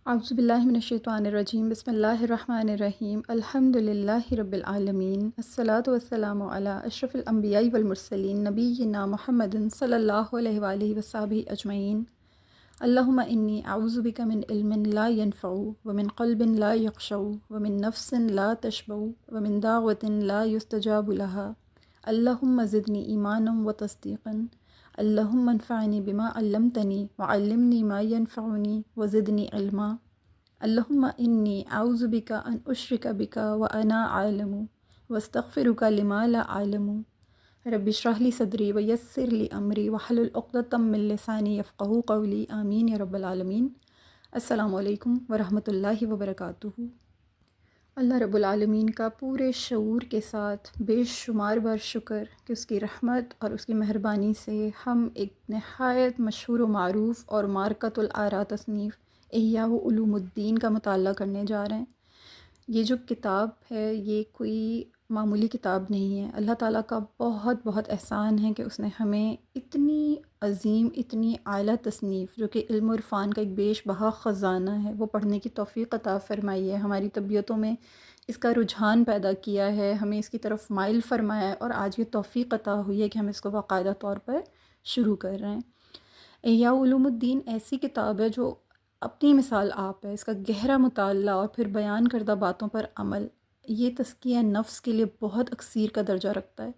اعوذ باللہ من الشیطان الرجیم بسم اللہ الرحمن الرحیم الحمد للہ رب العالمین الصلاۃ والسلام علی اشرف الانبیاء والمرسلین نبینا محمد صلی اللہ علیہ وآلہ وصحبہ اجمعین اللہم انی اعوذ بک من علم لا ينفع ومن قلب لا یخشع ومن نفس لا تشبع ومن دعوۃ لا یستجاب لها اللہم زدنی ایمانا وتصدیقا اللہم انفعنی بما علمتنی وعلمنی ما ینفعنی وزدنی علما اللہم انی اعوذ بک ان اشرک بک وانا عالم واستغفرک لما لا اعلم رب اشرح لی صدری ویسر لی امری واحلل عقدۃ من لسانی یفقہوا قولی آمین یا رب العالمین۔ السلام علیکم ورحمۃ اللہ وبرکاتہ۔ اللہ رب العالمین کا پورے شعور کے ساتھ بے شمار بار شکر کہ اس کی رحمت اور اس کی مہربانی سے ہم ایک نہایت مشہور و معروف اور مارکۃ الآراء تصنیف احیاء علوم الدین کا مطالعہ کرنے جا رہے ہیں۔ یہ جو کتاب ہے یہ کوئی معمولی کتاب نہیں ہے۔ اللہ تعالیٰ کا بہت بہت احسان ہے کہ اس نے ہمیں اتنی عظیم اتنی اعلیٰ تصنیف جو کہ علم و عرفان کا ایک بیش بہا خزانہ ہے وہ پڑھنے کی توفیق عطا فرمائی ہے، ہماری طبیعتوں میں اس کا رجحان پیدا کیا ہے، ہمیں اس کی طرف مائل فرمایا ہے، اور آج یہ توفیق عطا ہوئی ہے کہ ہم اس کو باقاعدہ طور پر شروع کر رہے ہیں۔ احیاء علوم الدین ایسی کتاب ہے جو اپنی مثال آپ ہے، اس کا گہرا مطالعہ اور پھر بیان کردہ باتوں پر عمل یہ تزکیہ نفس کے لیے بہت اکثیر کا درجہ رکھتا ہے۔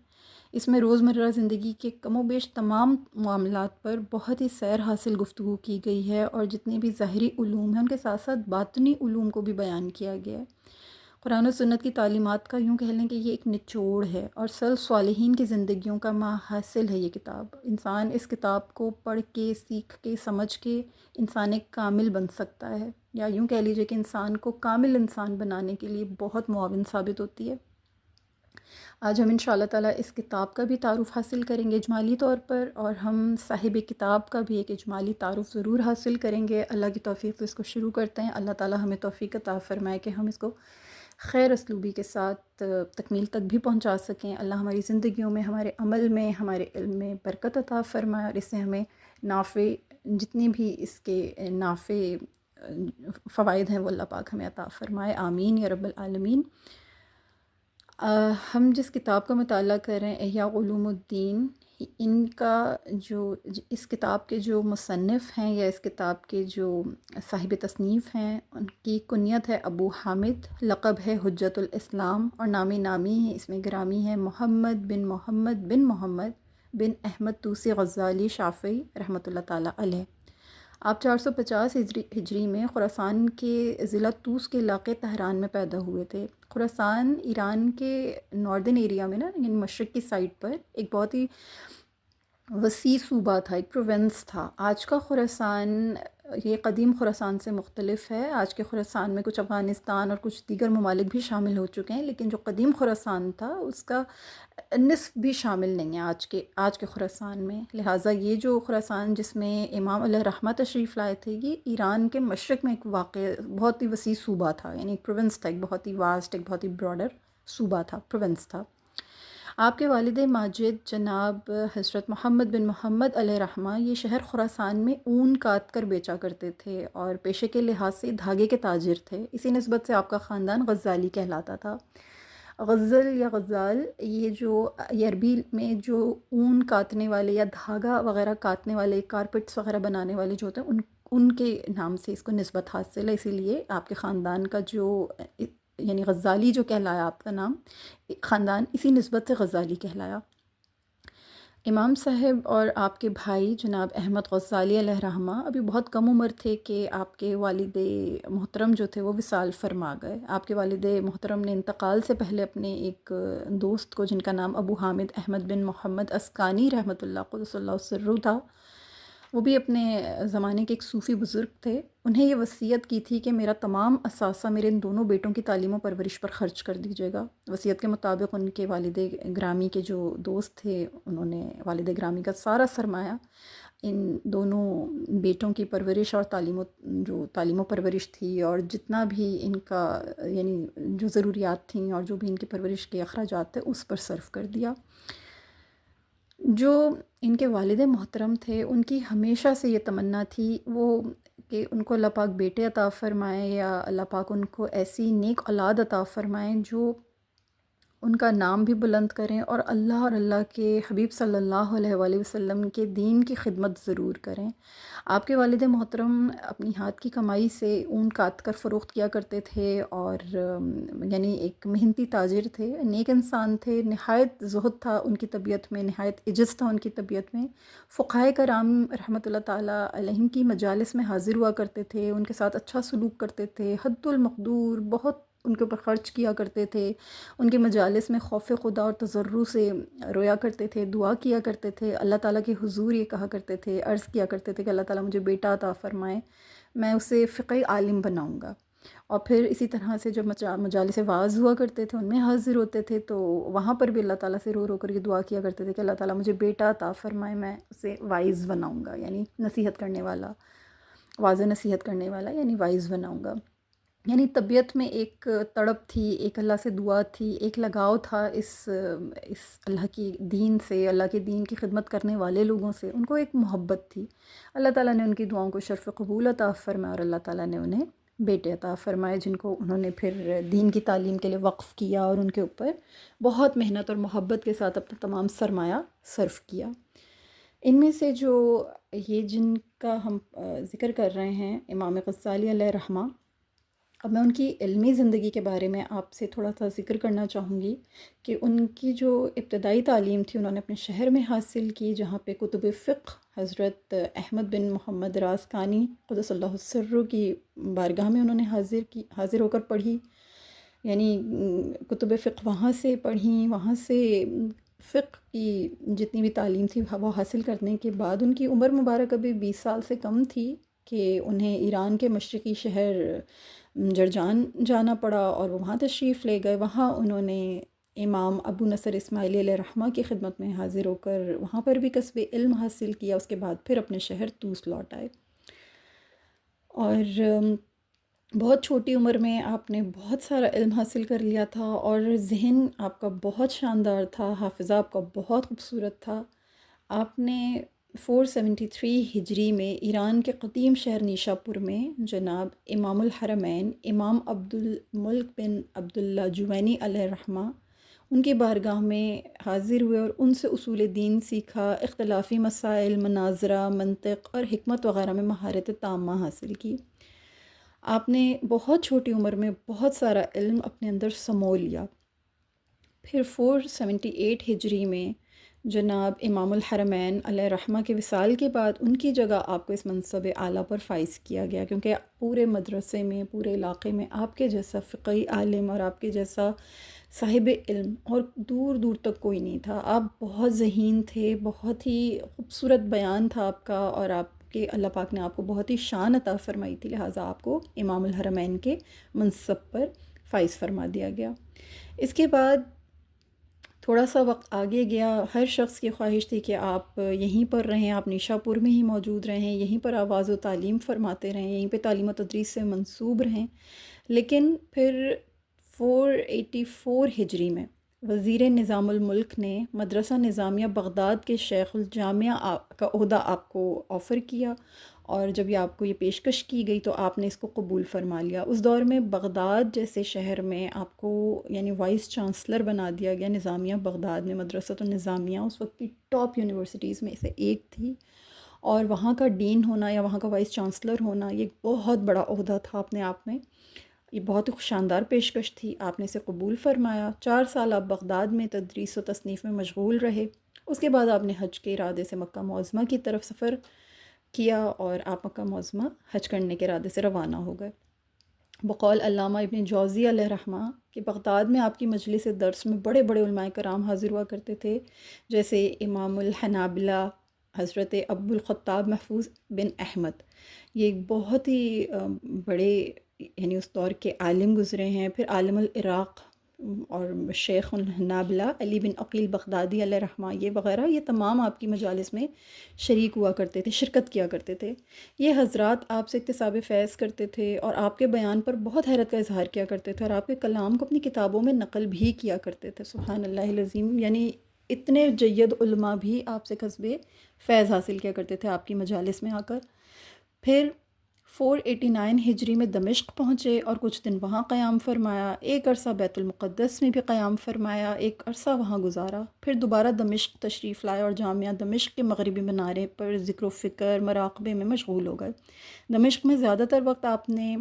اس میں روزمرہ زندگی کے کم و بیش تمام معاملات پر بہت ہی سیر حاصل گفتگو کی گئی ہے، اور جتنے بھی ظاہری علوم ہیں ان کے ساتھ ساتھ باطنی علوم کو بھی بیان کیا گیا ہے۔ قرآن و سنت کی تعلیمات کا یوں کہہ لیں کہ یہ ایک نچوڑ ہے اور سلف صالحین کی زندگیوں کا ماحصل ہے یہ کتاب۔ انسان اس کتاب کو پڑھ کے سیکھ کے سمجھ کے انسان ایک کامل بن سکتا ہے، یا یوں کہہ لیجئے کہ انسان کو کامل انسان بنانے کے لیے بہت معاون ثابت ہوتی ہے۔ آج ہم انشاءاللہ تعالیٰ اس کتاب کا بھی تعارف حاصل کریں گے اجمالی طور پر، اور ہم صاحب کتاب کا بھی ایک اجمالی تعارف ضرور حاصل کریں گے۔ اللہ کی توفیق سے اس کو شروع کرتے ہیں۔ اللہ تعالیٰ ہمیں توفیق عطا فرمائے کہ ہم اس کو خیر اسلوبی کے ساتھ تکمیل تک بھی پہنچا سکیں۔ اللہ ہماری زندگیوں میں، ہمارے عمل میں، ہمارے علم میں برکت عطا فرمائے، اور اس سے ہمیں نافع جتنی بھی اس کے نافع فوائد ہیں وہ اللہ پاک ہمیں عطا فرمائے، آمین یا رب العالمین۔ ہم جس کتاب کا مطالعہ کر رہے ہیں احیاء علوم الدین، ان کا اس کتاب کے جو مصنف ہیں یا اس کتاب کے جو صاحب تصنیف ہیں ان کی کنیت ہے ابو حامد، لقب ہے حجت الاسلام، اور نامی ہے اس میں گرامی ہے محمد بن محمد بن احمد طوسی غزالی شافعی رحمۃ اللہ تعالیٰ علیہ۔ آپ 450 ہجری میں خراسان کے ضلع طوس کے علاقے تہران میں پیدا ہوئے تھے۔ خراسان ایران کے ناردن ایریا میں یعنی مشرق کی سائڈ پر ایک بہت ہی وسیع صوبہ تھا، ایک پروونس تھا۔ آج کا خراسان یہ قدیم خراسان سے مختلف ہے۔ آج کے خراسان میں کچھ افغانستان اور کچھ دیگر ممالک بھی شامل ہو چکے ہیں، لیکن جو قدیم خراسان تھا اس کا نصف بھی شامل نہیں ہے آج کے خراسان میں۔ لہٰذا یہ جو خراسان جس میں امام علیہ رحمہ تشریف لائے تھے، یہ ایران کے مشرق میں ایک واقع بہت ہی وسیع صوبہ تھا، یعنی ایک پروونس تھا، ایک بہت ہی واسٹ، ایک بہت ہی براڈر صوبہ تھا، پروونس تھا۔ آپ کے والد ماجد جناب حضرت محمد بن محمد علیہ رحمہ یہ شہر خراسان میں اون کاٹ کر بیچا کرتے تھے، اور پیشے کے لحاظ سے دھاگے کے تاجر تھے۔ اسی نسبت سے آپ کا خاندان غزالی کہلاتا تھا۔ غزل یا غزال یہ عربی میں جو اون کاٹنے والے یا دھاگا وغیرہ کاٹنے والے، کارپٹس وغیرہ بنانے والے جو ہوتے ہیں ان کے نام سے اس کو نسبت حاصل ہے، اسی لیے آپ کے خاندان کا یعنی غزالی جو کہلایا آپ کا نام، خاندان اسی نسبت سے غزالی کہلایا۔ امام صاحب اور آپ کے بھائی جناب احمد غزالی علیہ رحمہ ابھی بہت کم عمر تھے کہ آپ کے والد محترم جو تھے وہ وصال فرما گئے۔ آپ کے والد محترم نے انتقال سے پہلے اپنے ایک دوست کو، جن کا نام ابو حامد احمد بن محمد اسکانی رحمۃ اللہ قدس اللہ سرہ تھا، وہ بھی اپنے زمانے کے ایک صوفی بزرگ تھے، انہیں یہ وصیت کی تھی کہ میرا تمام اثاثہ میرے ان دونوں بیٹوں کی تعلیم و پرورش پر خرچ کر دیجیے گا۔ وصیت کے مطابق ان کے والد گرامی کے جو دوست تھے انہوں نے والد گرامی کا سارا سرمایہ ان دونوں بیٹوں کی پرورش اور تعلیم و پرورش تھی، اور جتنا بھی ان کا یعنی جو ضروریات تھیں اور جو بھی ان کی پرورش کے اخراجات تھے اس پر صرف کر دیا۔ جو ان کے والد محترم تھے ان کی ہمیشہ سے یہ تمنا تھی وہ کہ ان کو اللہ پاک بیٹے عطا فرمائیں، یا اللہ پاک ان کو ایسی نیک اولاد عطا فرمائیں جو ان کا نام بھی بلند کریں، اور اللہ کے حبیب صلی اللہ علیہ وآلہ وسلم کے دین کی خدمت ضرور کریں۔ آپ کے والد محترم اپنی ہاتھ کی کمائی سے اون کاٹ کر فروخت کیا کرتے تھے، اور یعنی ایک محنتی تاجر تھے، نیک انسان تھے، نہایت زہد تھا ان کی طبیعت میں، نہایت عجز تھا ان کی طبیعت میں۔ فقہائے کرام رحمۃ اللہ تعالیٰ علیہم کی مجالس میں حاضر ہوا کرتے تھے، ان کے ساتھ اچھا سلوک کرتے تھے، حد المقدور بہت ان کے اوپر خرچ کیا کرتے تھے، ان کے مجالس میں خوف خدا اور تضرع سے رویا کرتے تھے، دعا کیا کرتے تھے، اللہ تعالیٰ کے حضور یہ کہا کرتے تھے، عرض کیا کرتے تھے کہ اللہ تعالیٰ مجھے بیٹا عطا فرمائے، میں اسے فقہی عالم بناؤں گا۔ اور پھر اسی طرح سے جب مجالس واعظ ہوا کرتے تھے، ان میں حاضر ہوتے تھے، تو وہاں پر بھی اللہ تعالیٰ سے رو رو کر یہ دعا کیا کرتے تھے کہ اللہ تعالیٰ مجھے بیٹا عطا فرمائے، میں اسے وائز بناؤں گا، یعنی نصیحت کرنے والا، واضح نصیحت کرنے والا، یعنی وائز بناؤں گا۔ یعنی طبیعت میں ایک تڑپ تھی، ایک اللہ سے دعا تھی، ایک لگاؤ تھا اس اللہ کی دین سے، اللہ کے دین کی خدمت کرنے والے لوگوں سے، ان کو ایک محبت تھی۔ اللہ تعالیٰ نے ان کی دعاؤں کو شرف قبول عطا فرمایا، اور اللہ تعالیٰ نے انہیں بیٹے عطا فرمائے، جن کو انہوں نے پھر دین کی تعلیم کے لیے وقف کیا، اور ان کے اوپر بہت محنت اور محبت کے ساتھ اپنا تمام سرمایہ صرف کیا۔ ان میں سے جو یہ جن کا ہم ذکر کر رہے ہیں، امام غزالی علیہ رحمہ، اب میں ان کی علمی زندگی کے بارے میں آپ سے تھوڑا سا ذکر کرنا چاہوں گی کہ ان کی جو ابتدائی تعلیم تھی انہوں نے اپنے شہر میں حاصل کی، جہاں پہ کتب فقہ حضرت احمد بن محمد رازقانی قدس اللہ سرہ کی بارگاہ میں انہوں نے حاضر ہو کر پڑھی، یعنی کتب فقہ وہاں سے پڑھیں، وہاں سے فقہ کی جتنی بھی تعلیم تھی وہ حاصل کرنے کے بعد ان کی عمر مبارک ابھی 20 سال سے کم تھی کہ انہیں ایران کے مشرقی شہر جرجان جانا پڑا، اور وہ وہاں تشریف لے گئے۔ وہاں انہوں نے امام ابو نصر اسماعیلی علیہ رحمہ کی خدمت میں حاضر ہو کر وہاں پر بھی کسب علم حاصل کیا، اس کے بعد پھر اپنے شہر طوس لوٹ آئے۔ اور بہت چھوٹی عمر میں آپ نے بہت سارا علم حاصل کر لیا تھا، اور ذہن آپ کا بہت شاندار تھا، حافظہ آپ کا بہت خوبصورت تھا۔ آپ نے 473 ہجری میں ایران کے قدیم شہر نیشا پور میں جناب امام الحرمین امام عبد الملک بن عبداللہ جوینی علیہ رحمہ ان کی بارگاہ میں حاضر ہوئے، اور ان سے اصول دین سیکھا، اختلافی مسائل، مناظرہ، منطق اور حکمت وغیرہ میں مہارت تامہ حاصل کی۔ آپ نے بہت چھوٹی عمر میں بہت سارا علم اپنے اندر سمو لیا۔ پھر 478 ہجری میں جناب امام الحرمین علیہ رحمہ کے وصال کے بعد ان کی جگہ آپ کو اس منصب اعلیٰ پر فائز کیا گیا، کیونکہ پورے مدرسے میں، پورے علاقے میں آپ کے جیسا فقہی عالم اور آپ کے جیسا صاحب علم اور دور دور تک کوئی نہیں تھا۔ آپ بہت ذہین تھے، بہت ہی خوبصورت بیان تھا آپ کا، اور آپ کے اللہ پاک نے آپ کو بہت ہی شان عطا فرمائی تھی، لہٰذا آپ کو امام الحرمین کے منصب پر فائز فرما دیا گیا۔ اس کے بعد تھوڑا سا وقت آگے گیا، ہر شخص کی خواہش تھی کہ آپ یہیں پر رہیں، آپ نیشا پور میں ہی موجود رہیں، یہیں پر آواز و تعلیم فرماتے رہیں، یہیں پہ تعلیم و تدریس سے منسوب رہیں۔ لیکن پھر 484 ہجری میں وزیر نظام الملک نے مدرسہ نظامیہ بغداد کے شیخ الجامعہ کا عہدہ آپ کو آفر کیا، اور جب یہ آپ کو یہ پیشکش کی گئی تو آپ نے اس کو قبول فرما لیا۔ اس دور میں بغداد جیسے شہر میں آپ کو یعنی وائس چانسلر بنا دیا گیا نظامیہ بغداد میں۔ مدرسۃ النظامیہ اس وقت کی ٹاپ یونیورسٹیز میں سے ایک تھی، اور وہاں کا ڈین ہونا یا وہاں کا وائس چانسلر ہونا یہ ایک بہت بڑا عہدہ تھا اپنے آپ میں، یہ بہت شاندار پیشکش تھی، آپ نے اسے قبول فرمایا۔ 4 سال آپ بغداد میں تدریس و تصنیف میں مشغول رہے۔ اس کے بعد آپ نے حج کے ارادے سے مکہ معظمہ کی طرف سفر کیا، اور آپ مکہ معظمہ حج کرنے کے ارادے سے روانہ ہو گئے۔ بقول علامہ ابن جوزی علیہ رحمہ کہ بغداد میں آپ کی مجلس درس میں بڑے بڑے علماء کرام حاضر ہوا کرتے تھے، جیسے امام الحنابلہ حضرت ابو الخطاب محفوظ بن احمد، یہ ایک بہت ہی بڑے یعنی اس دور کے عالم گزرے ہیں۔ پھر عالم العراق اور شیخ الحنابلہ علی بن عقیل بغدادی علیہ رحمہ، یہ وغیرہ یہ تمام آپ کی مجالس میں شریک ہوا کرتے تھے، شرکت کیا کرتے تھے۔ یہ حضرات آپ سے اکتساب فیض کرتے تھے، اور آپ کے بیان پر بہت حیرت کا اظہار کیا کرتے تھے، اور آپ کے کلام کو اپنی کتابوں میں نقل بھی کیا کرتے تھے۔ سبحان اللہ العظیم، یعنی اتنے جید علماء بھی آپ سے کسب فیض حاصل کیا کرتے تھے آپ کی مجالس میں آ کر۔ پھر 489 ہجری میں دمشق پہنچے اور کچھ دن وہاں قیام فرمایا، ایک عرصہ بیت المقدس میں بھی قیام فرمایا، ایک عرصہ وہاں گزارا، پھر دوبارہ دمشق تشریف لائے اور جامعہ دمشق کے مغربی منارے پر ذکر و فکر مراقبے میں مشغول ہو گئے۔ دمشق میں زیادہ تر وقت آپ نے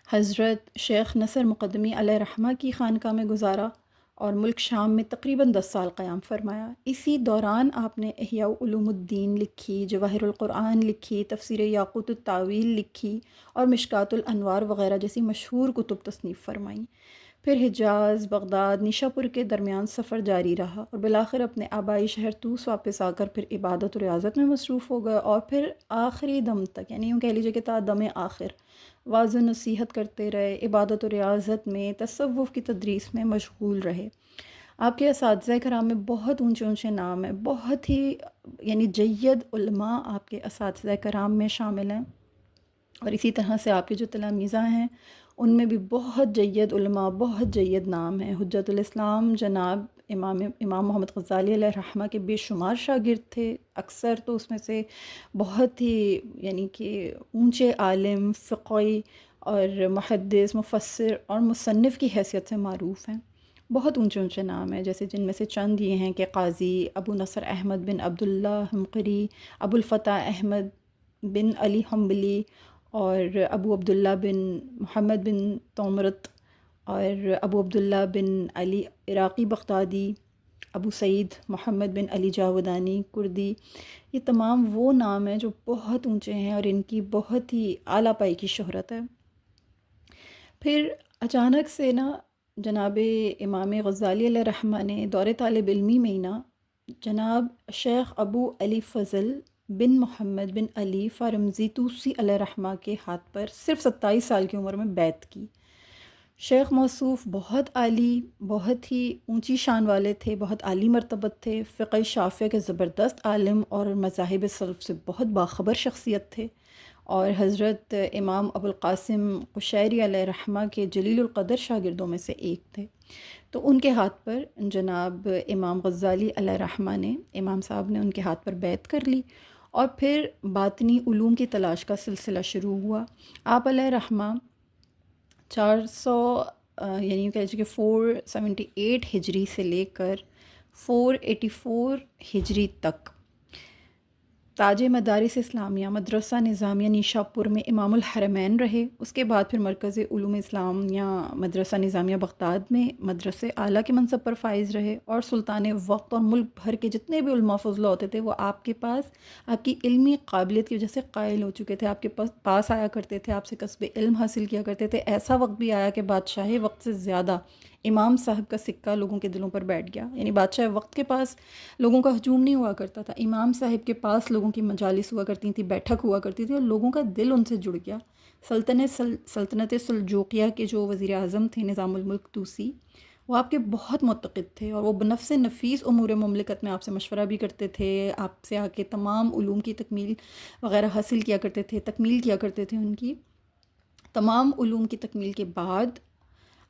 حضرت شیخ نصر مقدمی علیہ رحمہ کی خانقاہ میں گزارا اور ملک شام میں تقریباً 10 سال قیام فرمایا۔ اسی دوران آپ نے احیاء علوم الدین لکھی، جواہر القرآن لکھی، تفسیر یاقوت التاویل لکھی اور مشکات الانوار وغیرہ جیسی مشہور کتب تصنیف فرمائیں۔ پھر حجاز، بغداد، نیشاپور کے درمیان سفر جاری رہا اور بالآخر اپنے آبائی شہر طوس واپس آ کر پھر عبادت و ریاضت میں مصروف ہو گئے اور پھر آخری دم تک، یعنی یوں کہہ لیجیے کہ تا دم آخر واعظ و نصیحت کرتے رہے، عبادت و ریاضت میں، تصوف کی تدریس میں مشغول رہے۔ آپ کے اساتذہ کرام میں بہت اونچے اونچے نام ہیں، بہت ہی یعنی جید علماء آپ کے اساتذہ کرام میں شامل ہیں، اور اسی طرح سے آپ کے جو تلامذہ ہیں ان میں بھی بہت جید علماء، بہت جید نام ہیں۔ حجت الاسلام جناب امام محمد غزالی علیہ رحمہ کے بے شمار شاگرد تھے، اکثر تو اس میں سے بہت ہی یعنی کہ اونچے عالم، فقہی اور محدث، مفسر اور مصنف کی حیثیت سے معروف ہیں۔ بہت اونچے اونچے نام ہیں، جیسے جن میں سے چند یہ ہیں کہ قاضی ابو نصر احمد بن عبداللہ حمقری، ابو الفتح احمد بن علی حنبلی، اور ابو عبداللہ بن محمد بن تومرت، اور ابو عبداللہ بن علی عراقی بغدادی، ابو سعید محمد بن علی جاودانی کردی۔ یہ تمام وہ نام ہیں جو بہت اونچے ہیں اور ان کی بہت ہی اعلیٰ پائی کی شہرت ہے۔ پھر اچانک سے نا جناب امام غزالی علیہ رحمہ نے دور طالب علمی میں ہی نا جناب شیخ ابو علی فضل بن محمد بن علی فارمزی طوسی علیہ رحمہ کے ہاتھ پر صرف 27 سال کی عمر میں بیعت کی۔ شیخ موصوف بہت عالی، بہت ہی اونچی شان والے تھے، بہت عالی مرتبت تھے، فقہ شافعہ کے زبردست عالم اور مذاہب سلف سے بہت باخبر شخصیت تھے، اور حضرت امام ابو القاسم قشیری علیہ رحمہ کے جلیل القدر شاگردوں میں سے ایک تھے۔ تو ان کے ہاتھ پر جناب امام غزالی علیہ رحمہ نے، امام صاحب نے ان کے ہاتھ پر بیعت کر لی، اور پھر باطنی علوم کی تلاش کا سلسلہ شروع ہوا۔ آپ علیہ رحمہ 400 یعنی کہہ لیجیے کہ 478 ہجری سے لے کر 484 ہجری تک تاج مدارس اسلامیہ مدرسہ نظامیہ نیشاپور میں امام الحرمین رہے۔ اس کے بعد پھر مرکز علوم اسلامیہ مدرسہ نظامیہ بغداد میں مدرسے اعلیٰ کے منصب پر فائز رہے، اور سلطان وقت اور ملک بھر کے جتنے بھی علماء فضلہ ہوتے تھے وہ آپ کے پاس آپ کی علمی قابلیت کی وجہ سے قائل ہو چکے تھے، آپ کے پاس آیا کرتے تھے، آپ سے کسب علم حاصل کیا کرتے تھے۔ ایسا وقت بھی آیا کہ بادشاہ وقت سے زیادہ امام صاحب کا سکہ لوگوں کے دلوں پر بیٹھ گیا، یعنی بادشاہ وقت کے پاس لوگوں کا ہجوم نہیں ہوا کرتا تھا، امام صاحب کے پاس لوگوں کی مجالس ہوا کرتی تھیں، بیٹھک ہوا کرتی تھی، اور لوگوں کا دل ان سے جڑ گیا۔ سلطنت سلجوقیہ کے جو وزیر اعظم تھے نظام الملک طوسی، وہ آپ کے بہت معتقد تھے، اور وہ بنفس نفیس امور مملکت میں آپ سے مشورہ بھی کرتے تھے، آپ سے آ کے تمام علوم کی تکمیل وغیرہ حاصل کیا کرتے تھے، تکمیل کیا کرتے تھے ان کی۔ تمام علوم کی تکمیل کے بعد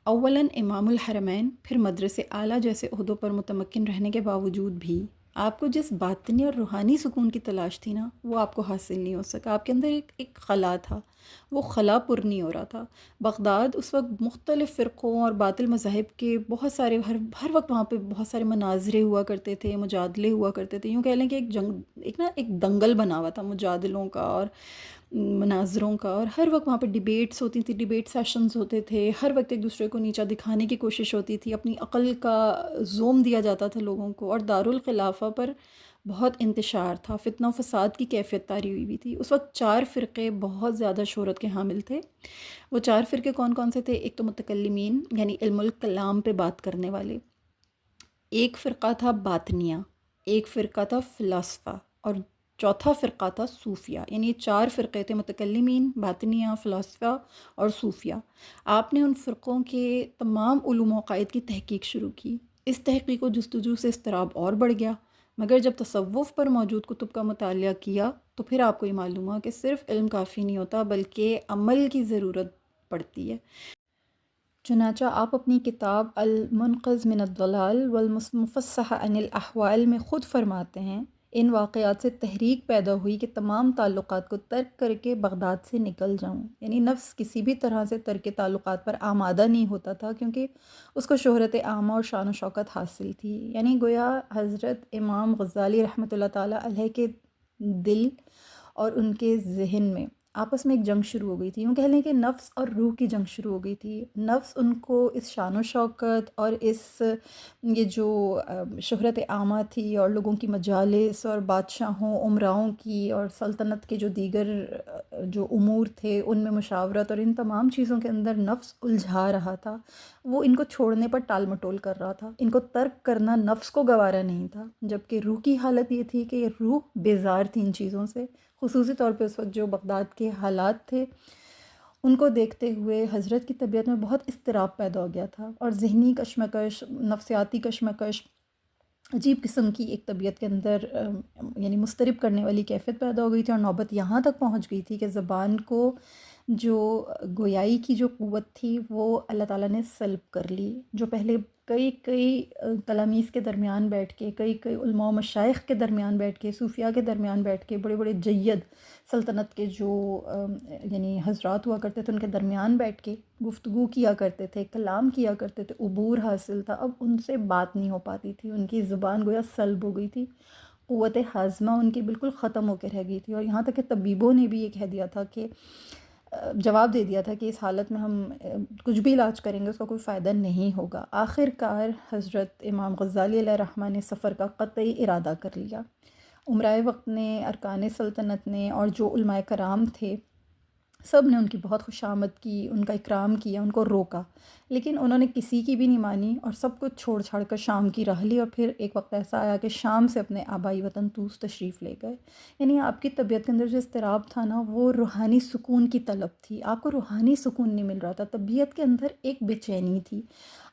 اولاً امام الحرمین، پھر مدرسے اعلیٰ جیسے عہدوں پر متمکن رہنے کے باوجود بھی آپ کو جس باطنی اور روحانی سکون کی تلاش تھی نا وہ آپ کو حاصل نہیں ہو سکا۔ آپ کے اندر ایک خلا تھا، وہ خلا پر نہیں ہو رہا تھا۔ بغداد اس وقت مختلف فرقوں اور باطل مذاہب کے بہت سارے ہر وقت وہاں پہ بہت سارے مناظرے ہوا کرتے تھے، مجادلے ہوا کرتے تھے، یوں کہہ لیں کہ ایک دنگل بنا ہوا تھا مجادلوں کا اور مناظروں کا، اور ہر وقت وہاں پہ ڈیبیٹس ہوتی تھی، ڈیبیٹ سیشنز ہوتے تھے، ہر وقت ایک دوسرے کو نیچا دکھانے کی کوشش ہوتی تھی، اپنی عقل کا زوم دیا جاتا تھا لوگوں کو، اور دارالخلافہ پر بہت انتشار تھا، فتنہ و فساد کی کیفیت طاری ہوئی بھی تھی۔ اس وقت 4 فرقے بہت زیادہ شہرت کے حامل تھے۔ وہ 4 فرقے کون کون سے تھے؟ ایک تو متکلمین یعنی علم الکلام پہ بات کرنے والے، ایک فرقہ تھا باطنیہ، ایک فرقہ تھا فلاسفہ، اور چوتھا فرقہ تھا صوفیہ۔ یعنی یہ 4 فرقے تھے، متکلمین، باطنیہ، فلاسفہ اور صوفیہ۔ آپ نے ان فرقوں کے تمام علوم و عقائد کی تحقیق شروع کی۔ اس تحقیق و جستجو سے اضطراب اور بڑھ گیا، مگر جب تصوف پر موجود کتب کا مطالعہ کیا تو پھر آپ کو یہ معلوم ہوا کہ صرف علم کافی نہیں ہوتا بلکہ عمل کی ضرورت پڑتی ہے۔ چنانچہ آپ اپنی کتاب المنقذ من الضلال والمفصح عن الاحوال میں خود فرماتے ہیں، ان واقعات سے تحریک پیدا ہوئی کہ تمام تعلقات کو ترک کر کے بغداد سے نکل جاؤں، یعنی نفس کسی بھی طرح سے ترک تعلقات پر آمادہ نہیں ہوتا تھا، کیونکہ اس کو شہرت عامہ اور شان و شوکت حاصل تھی۔ یعنی گویا حضرت امام غزالی رحمۃ اللہ تعالیٰ علیہ کے دل اور ان کے ذہن میں آپس میں ایک جنگ شروع ہو گئی تھی، یوں کہہ لیں کہ نفس اور روح کی جنگ شروع ہو گئی تھی۔ نفس ان کو اس شان و شوکت اور اس یہ جو شہرت عامہ تھی اور لوگوں کی مجالس اور بادشاہوں عمراؤں کی اور سلطنت کے جو دیگر جو امور تھے ان میں مشاورت اور ان تمام چیزوں کے اندر نفس الجھا رہا تھا، وہ ان کو چھوڑنے پر ٹال مٹول کر رہا تھا، ان کو ترک کرنا نفس کو گوارا نہیں تھا، جبکہ روح کی حالت یہ تھی کہ یہ روح بیزار تھی ان چیزوں سے، خصوصی طور پہ اس وقت جو بغداد کے حالات تھے ان کو دیکھتے ہوئے حضرت کی طبیعت میں بہت اضطراب پیدا ہو گیا تھا، اور ذہنی کشمکش، نفسیاتی کشمکش، عجیب قسم کی ایک طبیعت کے اندر یعنی مضطرب کرنے والی کیفیت پیدا ہو گئی تھی، اور نوبت یہاں تک پہنچ گئی تھی کہ زبان کو جو گویائی کی جو قوت تھی وہ اللہ تعالیٰ نے سلب کر لی، جو پہلے کئی تلاميذ کے درمیان بیٹھ کے، کئی علماء و مشائخ کے درمیان بیٹھ کے، صوفیاء کے درمیان بیٹھ کے، بڑے بڑے جید سلطنت کے جو یعنی حضرات ہوا کرتے تھے ان کے درمیان بیٹھ کے گفتگو کیا کرتے تھے، کلام کیا کرتے تھے، عبور حاصل تھا، اب ان سے بات نہیں ہو پاتی تھی، ان کی زبان گویا سلب ہو گئی تھی، قوت ہاضمہ ان کی بالکل ختم ہو کے رہ گئی تھی، اور یہاں تک کہ طبیبوں نے بھی یہ کہہ دیا تھا کہ جواب دے دیا تھا کہ اس حالت میں ہم کچھ بھی علاج کریں گے اس کا کوئی فائدہ نہیں ہوگا۔ آخر کار حضرت امام غزالی علیہ الرحمہ نے سفر کا قطعی ارادہ کر لیا۔ امرائے وقت نے، ارکان سلطنت نے، اور جو علماء کرام تھے سب نے ان کی بہت خوشامد کی، ان کا اکرام کیا، ان کو روکا، لیکن انہوں نے کسی کی بھی نہیں مانی اور سب کچھ چھوڑ چھاڑ کر شام کی راہ لی، اور پھر ایک وقت ایسا آیا کہ شام سے اپنے آبائی وطن طوس تشریف لے گئے۔ یعنی آپ کی طبیعت کے اندر جو اضطراب تھا نا وہ روحانی سکون کی طلب تھی، آپ کو روحانی سکون نہیں مل رہا تھا، طبیعت کے اندر ایک بے چینی تھی،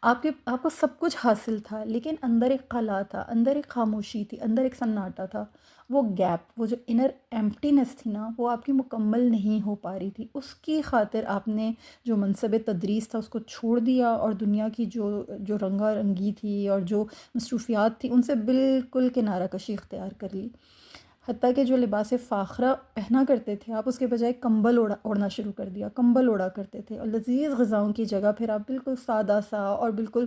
آپ کو سب کچھ حاصل تھا لیکن اندر ایک خلا تھا، اندر ایک خاموشی تھی، اندر ایک سناٹا تھا، وہ گیپ، وہ جو انر ایمپٹینس تھی نا وہ آپ کی مکمل نہیں ہو پا رہی تھی، اس کی خاطر آپ نے جو منصب تدریس تھا اس کو چھوڑ دیا، اور دنیا کی جو رنگا رنگی تھی اور جو مصروفیات تھی ان سے بالکل کنارہ کشی اختیار کر لی، حتیٰ کہ جو لباس فاخرہ پہنا کرتے تھے آپ اس کے بجائے کمبل اوڑھنا شروع کر دیا، کمبل اوڑھا کرتے تھے، اور لذیذ غذاؤں کی جگہ پھر آپ بالکل سادہ سا اور بالکل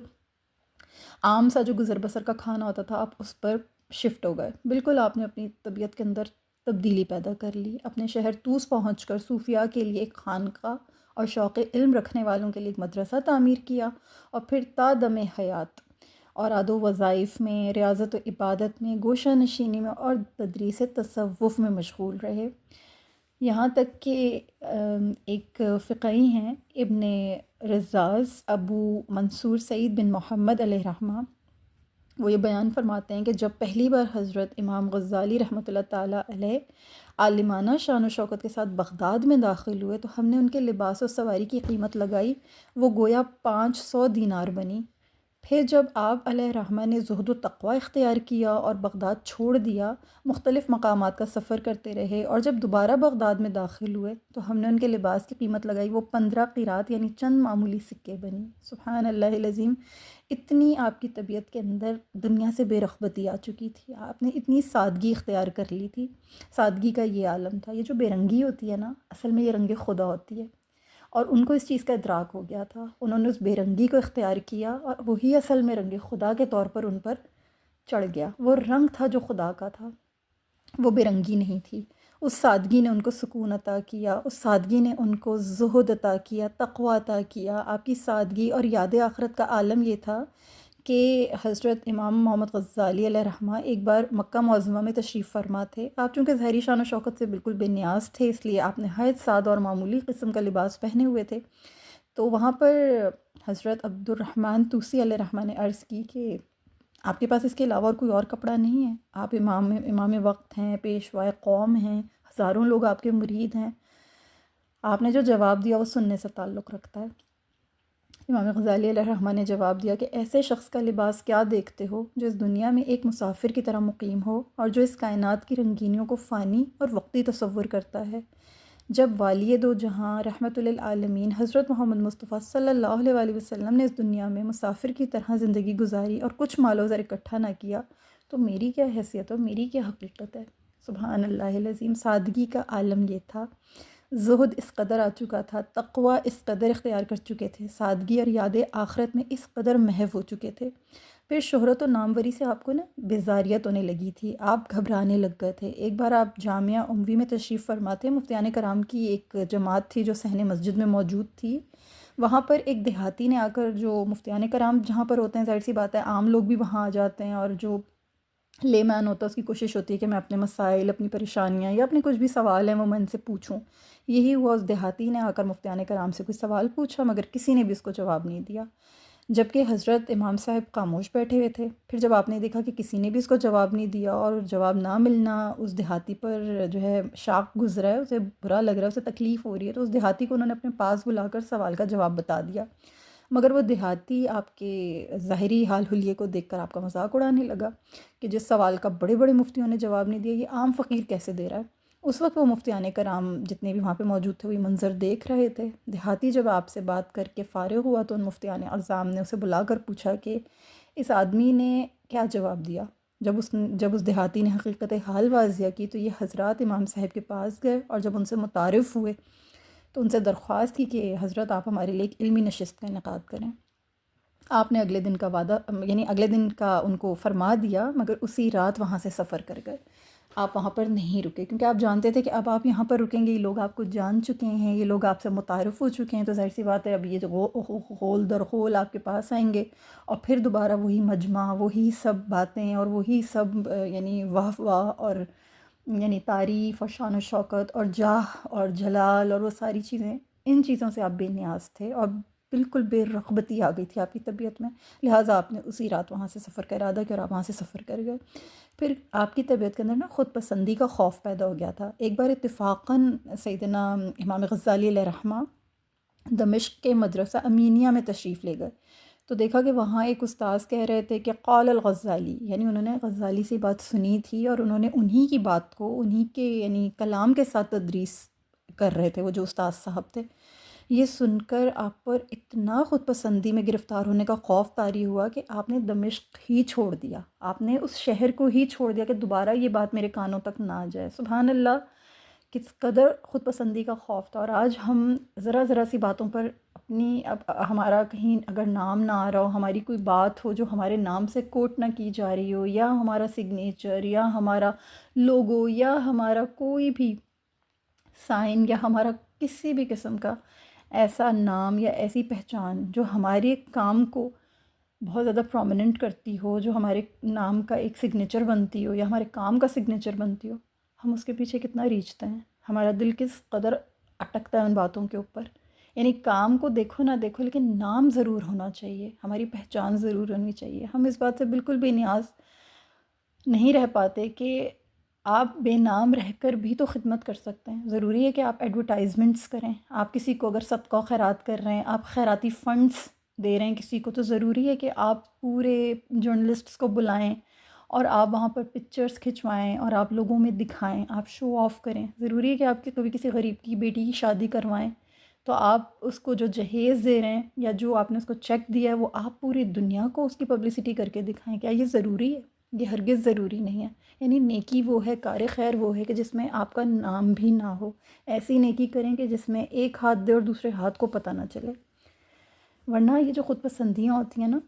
عام سا جو گزر بسر کا کھانا ہوتا تھا آپ اس پر شفٹ ہو گئے، بالکل آپ نے اپنی طبیعت کے اندر تبدیلی پیدا کر لی، اپنے شہر طوس پہنچ کر صوفیاء کے لیے ایک خانقاہ اور شوق علم رکھنے والوں کے لیے ایک مدرسہ تعمیر کیا، اور پھر تا دم حیات اوراد و وظائف میں، ریاضت و عبادت میں، گوشہ نشینی میں اور تدریس تصوف میں مشغول رہے، یہاں تک کہ ایک فقیہ ہیں ابن رزاز ابو منصور سعید بن محمد علیہ رحمہ، وہ یہ بیان فرماتے ہیں کہ جب پہلی بار حضرت امام غزالی رحمۃ اللہ تعالیٰ علیہ عالمانہ شان و شوکت کے ساتھ بغداد میں داخل ہوئے تو ہم نے ان کے لباس و سواری کی قیمت لگائی، وہ گویا 500 دینار بنی۔ پھر جب آپ علیہ الرحمہ نے زہد و تقوی اختیار کیا اور بغداد چھوڑ دیا، مختلف مقامات کا سفر کرتے رہے، اور جب دوبارہ بغداد میں داخل ہوئے تو ہم نے ان کے لباس کی قیمت لگائی، وہ 15 قیرات یعنی چند معمولی سکے بنی۔ سبحان اللہ العظیم، اتنی آپ کی طبیعت کے اندر دنیا سے بے رغبتی آ چکی تھی، آپ نے اتنی سادگی اختیار کر لی تھی، سادگی کا یہ عالم تھا، یہ جو بے رنگی ہوتی ہے نا اصل میں یہ رنگ خدا ہوتی ہے، اور ان کو اس چیز کا ادراک ہو گیا تھا، انہوں نے اس بے رنگی کو اختیار کیا اور وہی اصل میں رنگ خدا کے طور پر ان پر چڑھ گیا، وہ رنگ تھا جو خدا کا تھا، وہ بے رنگی نہیں تھی، اس سادگی نے ان کو سکون عطا کیا، اس سادگی نے ان کو زہد عطا کیا، تقوی عطا کیا، آپ کی سادگی اور یاد آخرت کا عالم یہ تھا کہ حضرت امام محمد غزالی علیہ رحمہ ایک بار مکہ معظمہ میں تشریف فرما تھے، آپ چونکہ ظاہری شان و شوکت سے بالکل بے نیاز تھے اس لیے آپ نہایت سادہ اور معمولی قسم کا لباس پہنے ہوئے تھے، تو وہاں پر حضرت عبد الرحمن طوسی علیہ رحمہ نے عرض کی کہ آپ کے پاس اس کے علاوہ اور کوئی اور کپڑا نہیں ہے؟ آپ امام وقت ہیں، پیشوائے قوم ہیں، ہزاروں لوگ آپ کے مرید ہیں۔ آپ نے جو جواب دیا وہ سننے سے تعلق رکھتا ہے۔ امام غزالی علیہ الرحمہ نے جواب دیا کہ ایسے شخص کا لباس کیا دیکھتے ہو جو اس دنیا میں ایک مسافر کی طرح مقیم ہو اور جو اس کائنات کی رنگینیوں کو فانی اور وقتی تصور کرتا ہے۔ جب والی دو جہاں رحمت للعالمین حضرت محمد مصطفیٰ صلی اللہ علیہ وسلم نے اس دنیا میں مسافر کی طرح زندگی گزاری اور کچھ مال و زر اکٹھا نہ کیا تو میری کیا حیثیت ہے، میری کیا حقیقت ہے؟ سبحان اللہ العظیم، سادگی کا عالم یہ تھا، زہد اس قدر آ چکا تھا، تقوی اس قدر اختیار کر چکے تھے، سادگی اور یاد آخرت میں اس قدر محو ہو چکے تھے۔ پھر شہرت و ناموری سے آپ کو نا بیزاریت ہونے لگی تھی، آپ گھبرانے لگ گئے تھے۔ ایک بار آپ جامعہ اموی میں تشریف فرما تھے، مفتیان کرام کی ایک جماعت تھی جو صحن مسجد میں موجود تھی، وہاں پر ایک دیہاتی نے آ کر، جو مفتیان کرام جہاں پر ہوتے ہیں ظاہر سی بات ہے عام لوگ بھی وہاں آ جاتے ہیں، اور جو لے مین ہوتا ہے اس کی کوشش ہوتی ہے کہ میں اپنے مسائل، اپنی پریشانیاں یا اپنے کچھ بھی سوال ہیں وہ میں ان سے پوچھوں۔ یہی ہوا، اس دیہاتی نے آ کر مفتیان کرام سے کوئی سوال پوچھا، مگر کسی نے بھی اس کو جواب نہیں دیا، جبکہ حضرت امام صاحب خاموش بیٹھے ہوئے تھے۔ پھر جب آپ نے دیکھا کہ کسی نے بھی اس کو جواب نہیں دیا اور جواب نہ ملنا اس دیہاتی پر جو ہے شاق گزرا ہے، اسے برا لگ رہا ہے، اسے تکلیف ہو رہی ہے، تو اس دیہاتی کو انہوں نے اپنے پاس بلا کر سوال کا جواب بتا دیا، مگر وہ دیہاتی آپ کے ظاہری حال حلیے کو دیکھ کر آپ کا مذاق اڑانے لگا کہ جس سوال کا بڑے بڑے مفتیوں نے جواب نہیں دیا، یہ عام فقیر کیسے دے رہا ہے۔ اس وقت وہ مفتیان کرام جتنے بھی وہاں پہ موجود تھے وہی منظر دیکھ رہے تھے۔ دیہاتی جب آپ سے بات کر کے فارغ ہوا تو ان مفتیان اعظام نے اسے بلا کر پوچھا کہ اس آدمی نے کیا جواب دیا۔ جب اس دیہاتی نے حقیقت حال واضح کی تو یہ حضرات امام صاحب کے پاس گئے، اور جب ان سے متعارف ہوئے تو ان سے درخواست کی کہ حضرت آپ ہمارے لیے ایک علمی نشست کا انعقاد کریں۔ آپ نے اگلے دن کا وعدہ، یعنی اگلے دن کا ان کو فرما دیا، مگر اسی رات وہاں سے سفر کر گئے۔ آپ وہاں پر نہیں رکے، کیونکہ آپ جانتے تھے کہ اب آپ یہاں پر رکیں گے، یہ لوگ آپ کو جان چکے ہیں، یہ لوگ آپ سے متعارف ہو چکے ہیں، تو ظاہر سی بات ہے اب یہ جو غول در غول آپ کے پاس آئیں گے، اور پھر دوبارہ وہی مجمع، وہی سب باتیں، اور وہی سب یعنی واہ واہ، اور یعنی تعریف اور شان و شوکت اور جاہ اور جلال اور وہ ساری چیزیں، ان چیزوں سے آپ بے نیاز تھے، اور بالکل بے رغبتی آ گئی تھی آپ کی طبیعت میں، لہٰذا آپ نے اسی رات وہاں سے سفر کا ارادہ کیا اور آپ وہاں سے سفر کر گئے۔ پھر آپ کی طبیعت کے اندر نا خود پسندی کا خوف پیدا ہو گیا تھا۔ ایک بار اتفاقاً سیدنا امام غزالی علیہ رحمہ دمشق کے مدرسہ امینیہ میں تشریف لے گئے، تو دیکھا کہ وہاں ایک استاذ کہہ رہے تھے کہ قال الغزالی، یعنی انہوں نے غزالی سے بات سنی تھی اور انہوں نے انہی کی بات کو، انہی کے یعنی کلام کے ساتھ تدریس کر رہے تھے وہ جو استاذ صاحب تھے۔ یہ سن کر آپ پر اتنا خود پسندی میں گرفتار ہونے کا خوف طاری ہوا کہ آپ نے دمشق ہی چھوڑ دیا، آپ نے اس شہر کو ہی چھوڑ دیا کہ دوبارہ یہ بات میرے کانوں تک نہ آ جائے۔ سبحان اللہ، کس قدر خود پسندی کا خوف تھا۔ اور آج ہم ذرا ذرا سی باتوں پر اپنی، اب ہمارا کہیں اگر نام نہ آ رہا ہو، ہماری کوئی بات ہو جو ہمارے نام سے کوٹ نہ کی جا رہی ہو، یا ہمارا سگنیچر یا ہمارا لوگو یا ہمارا کوئی بھی سائن یا ہمارا کسی بھی قسم کا ایسا نام یا ایسی پہچان جو ہمارے کام کو بہت زیادہ پرومیننٹ کرتی ہو، جو ہمارے نام کا ایک سگنیچر بنتی ہو یا ہمارے کام کا سگنیچر بنتی ہو، ہم اس کے پیچھے کتنا ریچھتے ہیں، ہمارا دل کس قدر اٹکتا ہے ان باتوں کے اوپر۔ یعنی کام کو دیکھو نہ دیکھو لیکن نام ضرور ہونا چاہیے، ہماری پہچان ضرور ہونی چاہیے۔ ہم اس بات سے بالکل بے نیاز نہیں رہ پاتے کہ آپ بے نام رہ کر بھی تو خدمت کر سکتے ہیں۔ ضروری ہے کہ آپ ایڈورٹائزمنٹس کریں، آپ کسی کو اگر صدقہ و خیرات کر رہے ہیں، آپ خیراتی فنڈس دے رہے ہیں کسی کو، تو ضروری ہے کہ آپ پورے جرنلسٹس کو بلائیں اور آپ وہاں پر پکچرز کھنچوائیں اور آپ لوگوں میں دکھائیں، آپ شو آف کریں۔ ضروری ہے کہ آپ کبھی کسی غریب کی بیٹی کی شادی کروائیں تو آپ اس کو جو جہیز دے رہے ہیں یا جو آپ نے اس کو چیک دیا ہے وہ آپ پوری دنیا کو اس کی پبلسٹی کر کے دکھائیں۔ کیا یہ ضروری ہے؟ یہ ہرگز ضروری نہیں ہے۔ یعنی نیکی وہ ہے، کار خیر وہ ہے کہ جس میں آپ کا نام بھی نہ ہو۔ ایسی نیکی کریں کہ جس میں ایک ہاتھ دے اور دوسرے ہاتھ کو پتہ نہ چلے، ورنہ یہ جو خود پسندیاں ہوتی ہیں نا،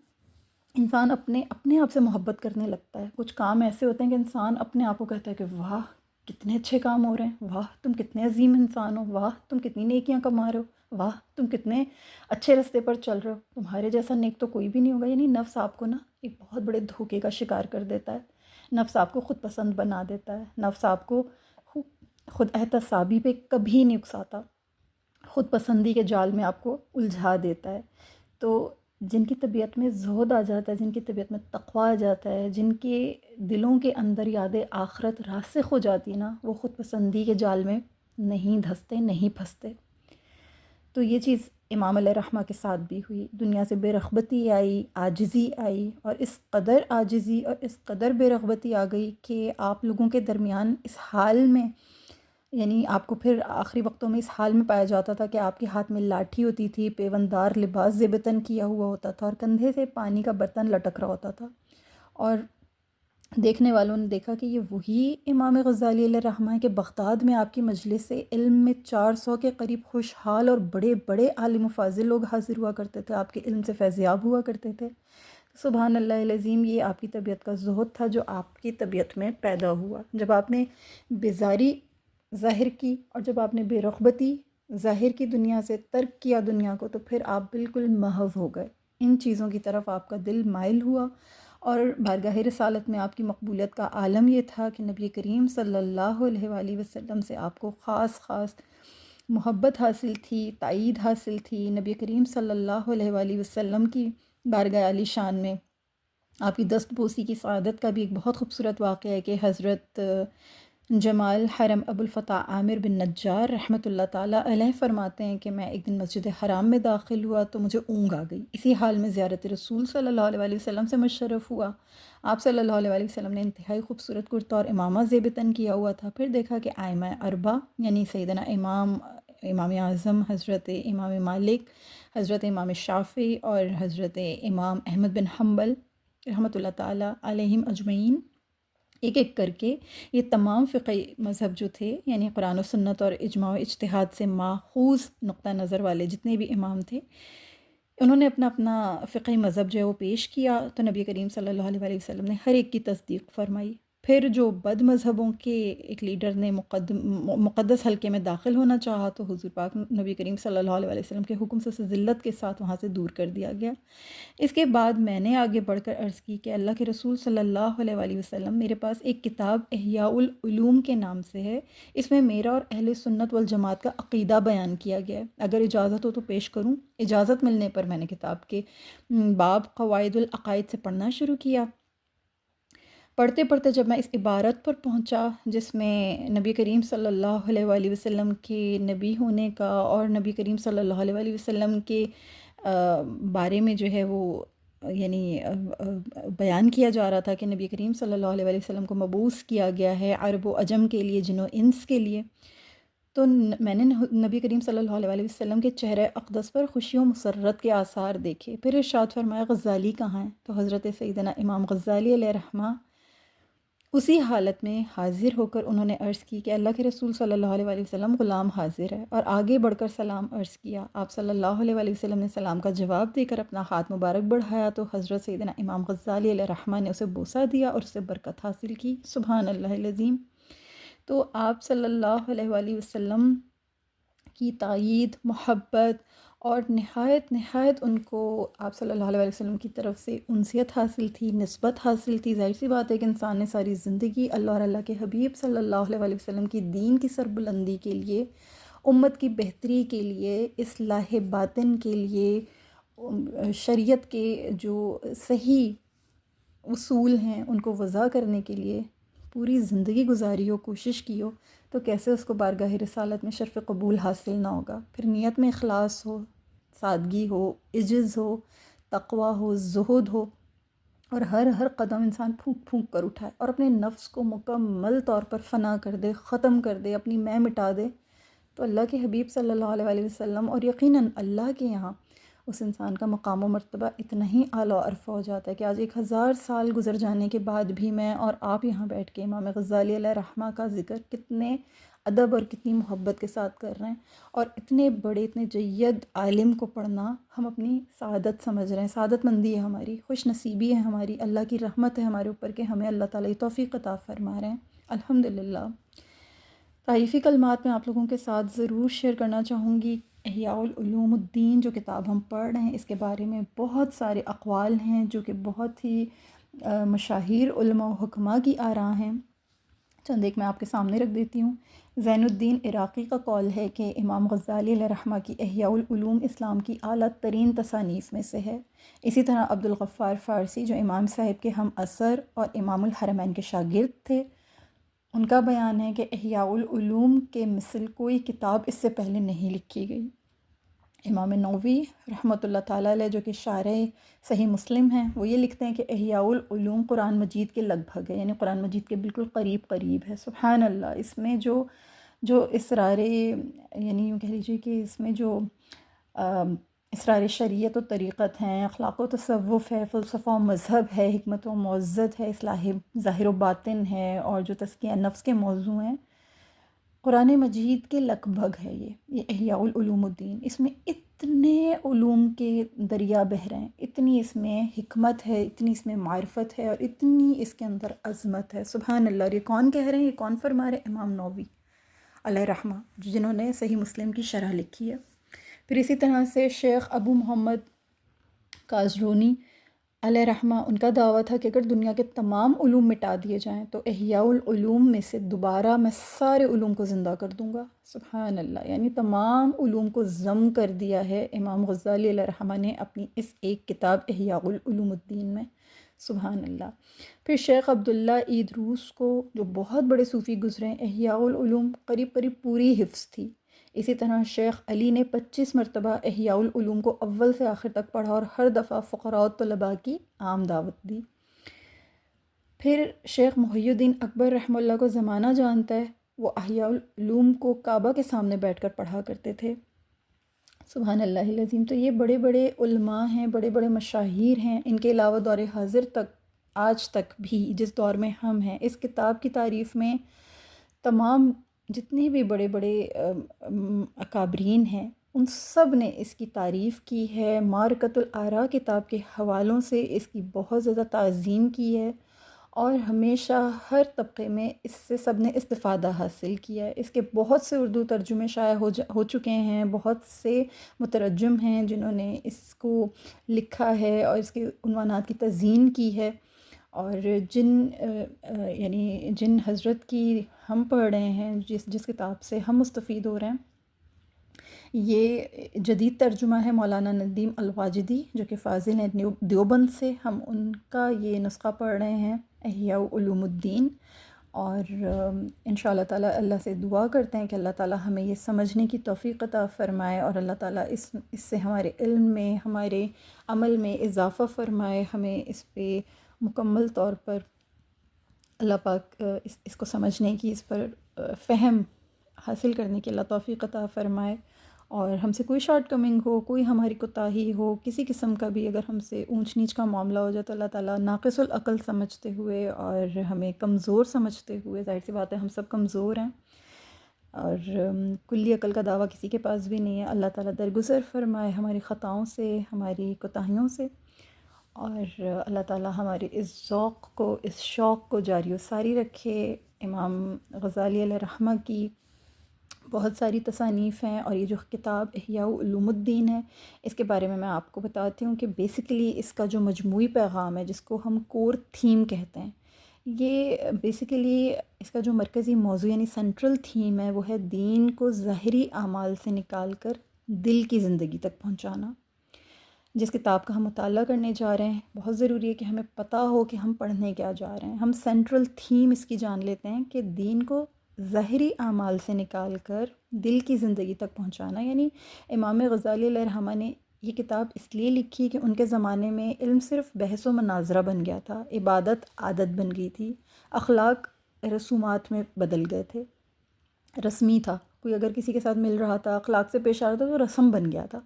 انسان اپنے آپ سے محبت کرنے لگتا ہے۔ کچھ کام ایسے ہوتے ہیں کہ انسان اپنے آپ کو کہتا ہے کہ واہ کتنے اچھے کام ہو رہے ہیں، واہ تم کتنے عظیم انسان ہو، واہ تم کتنی نیکیاں کما رہے ہو، واہ تم کتنے اچھے راستے پر چل رہے ہو، تمہارے جیسا نیک تو کوئی بھی نہیں ہوگا۔ یعنی نفس آپ کو نا ایک بہت بڑے دھوکے کا شکار کر دیتا ہے، نفس آپ کو خود پسند بنا دیتا ہے، نفس آپ کو خود احتسابی پہ کبھی نہیں اکساتا، خود پسندی کے جال میں آپ کو الجھا دیتا ہے۔ تو جن کی طبیعت میں زہد آ جاتا ہے، جن کی طبیعت میں تقویٰ آ جاتا ہے، جن کے دلوں کے اندر یاد آخرت راسخ ہو جاتی نا، وہ خود پسندی کے جال میں نہیں دھنستے، نہیں پھنستے۔ تو یہ چیز امام علیہ رحمہ کے ساتھ بھی ہوئی، دنیا سے بے رغبتی آئی، عاجزی آئی، اور اس قدر عاجزی اور اس قدر بے رغبتی آ گئی کہ آپ لوگوں کے درمیان اس حال میں، یعنی آپ کو پھر آخری وقتوں میں اس حال میں پایا جاتا تھا کہ آپ کے ہاتھ میں لاٹھی ہوتی تھی، پیوندار لباس زیب تن کیا ہوا ہوتا تھا، اور کندھے سے پانی کا برتن لٹک رہا ہوتا تھا، اور دیکھنے والوں نے دیکھا کہ یہ وہی امام غزالی علیہ الرحمہ ہے کہ بغداد میں آپ کی مجلس علم میں 400 کے قریب خوشحال اور بڑے بڑے عالم و فاضل لوگ حاضر ہوا کرتے تھے، آپ کے علم سے فیضیاب ہوا کرتے تھے۔ سبحان اللہ العظیم، یہ آپ کی طبیعت کا زہد تھا جو آپ کی طبیعت میں پیدا ہوا۔ جب آپ نے بیزاری ظاہر کی اور جب آپ نے بے رغبتی ظاہر کی دنیا سے، ترک کیا دنیا کو، تو پھر آپ بالکل محو ہو گئے، ان چیزوں کی طرف آپ کا دل مائل ہوا۔ اور بارگاہ رسالت میں آپ کی مقبولیت کا عالم یہ تھا کہ نبی کریم صلی اللہ علیہ وآلہ وسلم سے آپ کو خاص محبت حاصل تھی، تائید حاصل تھی۔ نبی کریم صلی اللہ علیہ وآلہ وسلم کی بارگاہ علی شان میں آپ کی دست بوسی کی سعادت کا بھی ایک بہت خوبصورت واقعہ ہے کہ حضرت جمال حرم ابوالفتح عامر بن نجار رحمۃ اللہ تعالیٰ علیہ فرماتے ہیں کہ میں ایک دن مسجد حرام میں داخل ہوا تو مجھے اونگ آ گئی، اسی حال میں زیارت رسول صلی اللہ علیہ وآلہ وسلم سے مشرف ہوا۔ آپ صلی اللہ علیہ وآلہ وسلم نے انتہائی خوبصورت کرتا اور امامہ زیب تن کیا ہوا تھا۔ پھر دیکھا کہ ائمہ اربعہ یعنی سیدنا امام اعظم حضرت امام مالک، حضرت امام شافعی اور حضرت امام احمد بن حنبل رحمۃ اللہ تعالیٰ علیہم اجمعین، ایک ایک کر کے یہ تمام فقہی مذہب جو تھے، یعنی قرآن و سنت اور اجماع و اجتہاد سے ماخوذ نقطہ نظر والے جتنے بھی امام تھے، انہوں نے اپنا اپنا فقہی مذہب جو ہے وہ پیش کیا، تو نبی کریم صلی اللہ علیہ وآلہ وسلم نے ہر ایک کی تصدیق فرمائی۔ پھر جو بد مذہبوں کے ایک لیڈر نے مقدس حلقے میں داخل ہونا چاہا تو حضور پاک نبی کریم صلی اللہ علیہ وآلہ وسلم کے حکم سے ذلت کے ساتھ وہاں سے دور کر دیا گیا۔ اس کے بعد میں نے آگے بڑھ کر عرض کی کہ اللہ کے رسول صلی اللہ علیہ وآلہ وسلم، میرے پاس ایک کتاب احیاء العلوم کے نام سے ہے، اس میں میرا اور اہل سنت والجماعت کا عقیدہ بیان کیا گیا ہے، اگر اجازت ہو تو پیش کروں۔ اجازت ملنے پر میں نے کتاب کے باب قواعد العقائد سے پڑھنا شروع کیا۔ پڑھتے پڑھتے جب میں اس عبارت پر پہنچا جس میں نبی کریم صلی اللہ علیہ وآلہ وسلم کے نبی ہونے کا اور نبی کریم صلی اللہ علیہ وآلہ وسلم کے بارے میں جو ہے وہ یعنی بیان کیا جا رہا تھا کہ نبی کریم صلی اللہ علیہ وآلہ وسلم کو مبعوث کیا گیا ہے عرب و عجم کے لیے، جن و انس کے لیے، تو میں نے نبی کریم صلی اللہ علیہ وآلہ وسلم کے چہرہ اقدس پر خوشی و مسرت کے آثار دیکھے۔ پھر ارشاد فرمایا غزالی کہاں ہیں؟ تو حضرت سیدنا امام غزالی علیہ رحمہ اسی حالت میں حاضر ہو کر انہوں نے عرض کی کہ اللہ کے رسول صلی اللہ علیہ وآلہ وسلم غلام حاضر ہے، اور آگے بڑھ کر سلام عرض کیا۔ آپ صلی اللہ علیہ وآلہ وسلم نے سلام کا جواب دے کر اپنا ہاتھ مبارک بڑھایا تو حضرت سیدنا امام غزالی علیہ رحمہ نے اسے بوسہ دیا اور اسے برکت حاصل کی۔ سبحان اللہ العظیم۔ تو آپ صلی اللہ علیہ وآلہ وسلم کی تائید، محبت اور نہایت ان کو آپ صلی اللہ علیہ وسلم کی طرف سے انسیت حاصل تھی، نسبت حاصل تھی۔ ظاہر سی بات ہے کہ انسان نے ساری زندگی اللہ اور اللہ کے حبیب صلی اللہ علیہ وسلم کی دین کی سربلندی کے لیے، امت کی بہتری کے لیے، اصلاح باطن کے لیے، شریعت کے جو صحیح اصول ہیں ان کو وضع کرنے کے لیے پوری زندگی گزاری ہو، کوشش کی ہو، تو کیسے اس کو بارگاہ رسالت میں شرف قبول حاصل نہ ہوگا۔ پھر نیت میں اخلاص ہو، سادگی ہو، عجز ہو، تقوی ہو، زہد ہو، اور ہر قدم انسان پھونک پھونک کر اٹھائے اور اپنے نفس کو مکمل طور پر فنا کر دے، ختم کر دے، اپنی میں مٹا دے، تو اللہ کے حبیب صلی اللہ علیہ وآلہ وسلم اور یقیناً اللہ کے یہاں اس انسان کا مقام و مرتبہ اتنا ہی اعلیٰ و عرفہ ہو جاتا ہے کہ آج 1000 سال گزر جانے کے بعد بھی میں اور آپ یہاں بیٹھ کے امام غزالی علیہ رحمہ کا ذکر کتنے ادب اور کتنی محبت کے ساتھ کر رہے ہیں، اور اتنے بڑے اتنے جید عالم کو پڑھنا ہم اپنی سعادت سمجھ رہے ہیں، سعادت مندی ہے ہماری، خوش نصیبی ہے ہماری، اللہ کی رحمت ہے ہمارے اوپر کہ ہمیں اللہ تعالیٰ یہ توفیق عطا فرما رہے ہیں، الحمدللہ۔ تعریفی کلمات میں آپ لوگوں کے ساتھ ضرور شیئر کرنا چاہوں گی۔ احیاء العلوم الدین جو کتاب ہم پڑھ رہے ہیں، اس کے بارے میں بہت سارے اقوال ہیں جو کہ بہت ہی مشاہیر علماء و حکماء کی آراء ہیں۔ چند ایک میں آپ کے سامنے رکھ دیتی ہوں۔ زین الدین عراقی کا قول ہے کہ امام غزالی علیہ رحمہ کی احیاء العلوم اسلام کی اعلیٰ ترین تصانیف میں سے ہے۔ اسی طرح عبدالغفار فارسی جو امام صاحب کے ہم عصر اور امام الحرمین کے شاگرد تھے، ان کا بیان ہے کہ احیاء العلوم کے مثل کوئی کتاب اس سے پہلے نہیں لکھی گئی۔ امام نووی رحمۃ اللہ تعالیٰ علیہ جو کہ شارح صحیح مسلم ہیں، وہ یہ لکھتے ہیں کہ احیاء العلوم قرآن مجید کے لگ بھگ ہے، یعنی قرآن مجید کے بالکل قریب ہے۔ سبحان اللہ۔ اس میں جو اسرار، یعنی یوں کہہ لیجیے کہ اس میں جو اسرار شریعت و طریقت ہیں، اخلاق و تصوف ہے، فلسفہ و مذہب ہے، حکمت و معزت ہے، اصلاح ظاہر و باطن ہے، اور جو تزکیہ نفس کے موضوع ہیں قرآن مجید کے لگ بھگ ہے یہ احیاء العلوم الدین۔ اس میں اتنے علوم کے دریا بہہ رہے ہیں، اتنی اس میں حکمت ہے، اتنی اس میں معرفت ہے، اور اتنی اس کے اندر عظمت ہے، سبحان اللہ۔ اور یہ کون کہہ رہے ہیں، یہ کون فرما رہے ہیں؟ امام نووی علیہ رحمہ، جنہوں نے صحیح مسلم کی شرح لکھی ہے۔ پھر اسی طرح سے شیخ ابو محمد کازرونی علیہ رحمہ، ان کا دعویٰ تھا کہ اگر دنیا کے تمام علوم مٹا دیے جائیں تو احیاء العلوم میں سے دوبارہ میں سارے علوم کو زندہ کر دوں گا، سبحان اللہ۔ یعنی تمام علوم کو ضم کر دیا ہے امام غزالی علیہ رحمہ نے اپنی اس ایک کتاب احیاء العلوم الدین میں، سبحان اللہ۔ پھر شیخ عبداللہ عید روس کو، جو بہت بڑے صوفی گزرے ہیں، احیاء العلوم قریب قریب پوری حفظ تھی۔ اسی طرح شیخ علی نے 25 مرتبہ احیاء العلوم کو اول سے آخر تک پڑھا اور ہر دفعہ فقراء و طلباء کی عام دعوت دی۔ پھر شیخ محی الدین اکبر رحمہ اللہ کو زمانہ جانتا ہے، وہ احیاء العلوم کو کعبہ کے سامنے بیٹھ کر پڑھا کرتے تھے، سبحان اللہ العظیم۔ تو یہ بڑے بڑے علماء ہیں، بڑے بڑے مشاہیر ہیں۔ ان کے علاوہ دور حاضر تک، آج تک بھی جس دور میں ہم ہیں، اس کتاب کی تعریف میں تمام جتنے بھی بڑے بڑے اکابرین ہیں، ان سب نے اس کی تعریف کی ہے۔ معرکۃ الآراء کتاب کے حوالوں سے اس کی بہت زیادہ تعظیم کی ہے، اور ہمیشہ ہر طبقے میں اس سے سب نے استفادہ حاصل کیا ہے۔ اس کے بہت سے اردو ترجمے شائع ہو چکے ہیں، بہت سے مترجم ہیں جنہوں نے اس کو لکھا ہے اور اس کے عنوانات کی تزیین کی ہے، اور جن حضرت کی ہم پڑھ رہے ہیں، جس کتاب سے ہم مستفید ہو رہے ہیں، یہ جدید ترجمہ ہے مولانا ندیم الواجدی، جو کہ فاضل ہیں دیوبند سے۔ ہم ان کا یہ نسخہ پڑھ رہے ہیں، احیاء علوم الدین، اور انشاءاللہ تعالیٰ اللہ سے دعا کرتے ہیں کہ اللہ تعالیٰ ہمیں یہ سمجھنے کی توفیق عطا فرمائے، اور اللہ تعالیٰ اس سے ہمارے علم میں، ہمارے عمل میں اضافہ فرمائے، ہمیں اس پہ مکمل طور پر اللہ پاک اس کو سمجھنے کی، اس پر فہم حاصل کرنے کی اللہ توفیق عطا فرمائے۔ اور ہم سے کوئی شارٹ کمنگ ہو، کوئی ہماری کوتاہی ہو، کسی قسم کا بھی اگر ہم سے اونچ نیچ کا معاملہ ہو جائے، تو اللہ تعالیٰ ناقص العقل سمجھتے ہوئے اور ہمیں کمزور سمجھتے ہوئے، ظاہر سی بات ہے ہم سب کمزور ہیں اور کلی عقل کا دعویٰ کسی کے پاس بھی نہیں ہے، اللہ تعالیٰ درگزر فرمائے ہماری خطاؤں سے، ہماری کوتاہیوں سے، اور اللہ تعالیٰ ہمارے اس ذوق کو، اس شوق کو جاری و ساری رکھے۔ امام غزالی علیہ رحمہ کی بہت ساری تصانیف ہیں، اور یہ جو کتاب احیاء علوم الدین ہے، اس کے بارے میں آپ کو بتاتی ہوں کہ بیسیکلی اس کا جو مجموعی پیغام ہے، جس کو ہم کور تھیم کہتے ہیں، یہ بیسیکلی اس کا جو مرکزی موضوع یعنی سینٹرل تھیم ہے، وہ ہے دین کو ظاہری اعمال سے نکال کر دل کی زندگی تک پہنچانا۔ جس کتاب کا ہم مطالعہ کرنے جا رہے ہیں، بہت ضروری ہے کہ ہمیں پتہ ہو کہ ہم پڑھنے کیا جا رہے ہیں۔ ہم سینٹرل تھیم اس کی جان لیتے ہیں کہ دین کو ظاہری اعمال سے نکال کر دل کی زندگی تک پہنچانا، یعنی امام غزالی علیہ رحمہ نے یہ کتاب اس لیے لکھی کہ ان کے زمانے میں علم صرف بحث و مناظرہ بن گیا تھا، عبادت عادت بن گئی تھی، اخلاق رسومات میں بدل گئے تھے، رسمی تھا، کوئی اگر کسی کے ساتھ مل رہا تھا، اخلاق سے پیش آ رہا تھا تو رسم بن گیا تھا،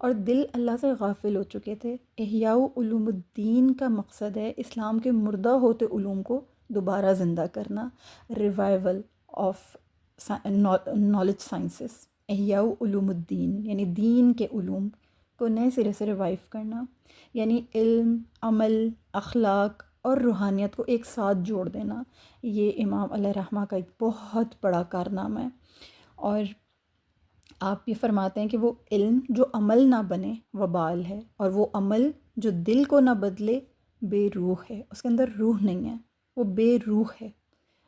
اور دل اللہ سے غافل ہو چکے تھے۔ احیاء علوم الدین کا مقصد ہے اسلام کے مردہ ہوتے علوم کو دوبارہ زندہ کرنا، ریوائول آف نالج سائنسز۔ احیاء علوم الدین یعنی دین کے علوم کو نئے سرے سے ریوائیو کرنا، یعنی علم، عمل، اخلاق اور روحانیت کو ایک ساتھ جوڑ دینا۔ یہ امام علیہ رحمہ کا ایک بہت بڑا کارنامہ ہے، اور آپ یہ فرماتے ہیں کہ وہ علم جو عمل نہ بنے وبال ہے، اور وہ عمل جو دل کو نہ بدلے بے روح ہے، اس کے اندر روح نہیں ہے، وہ بے روح ہے۔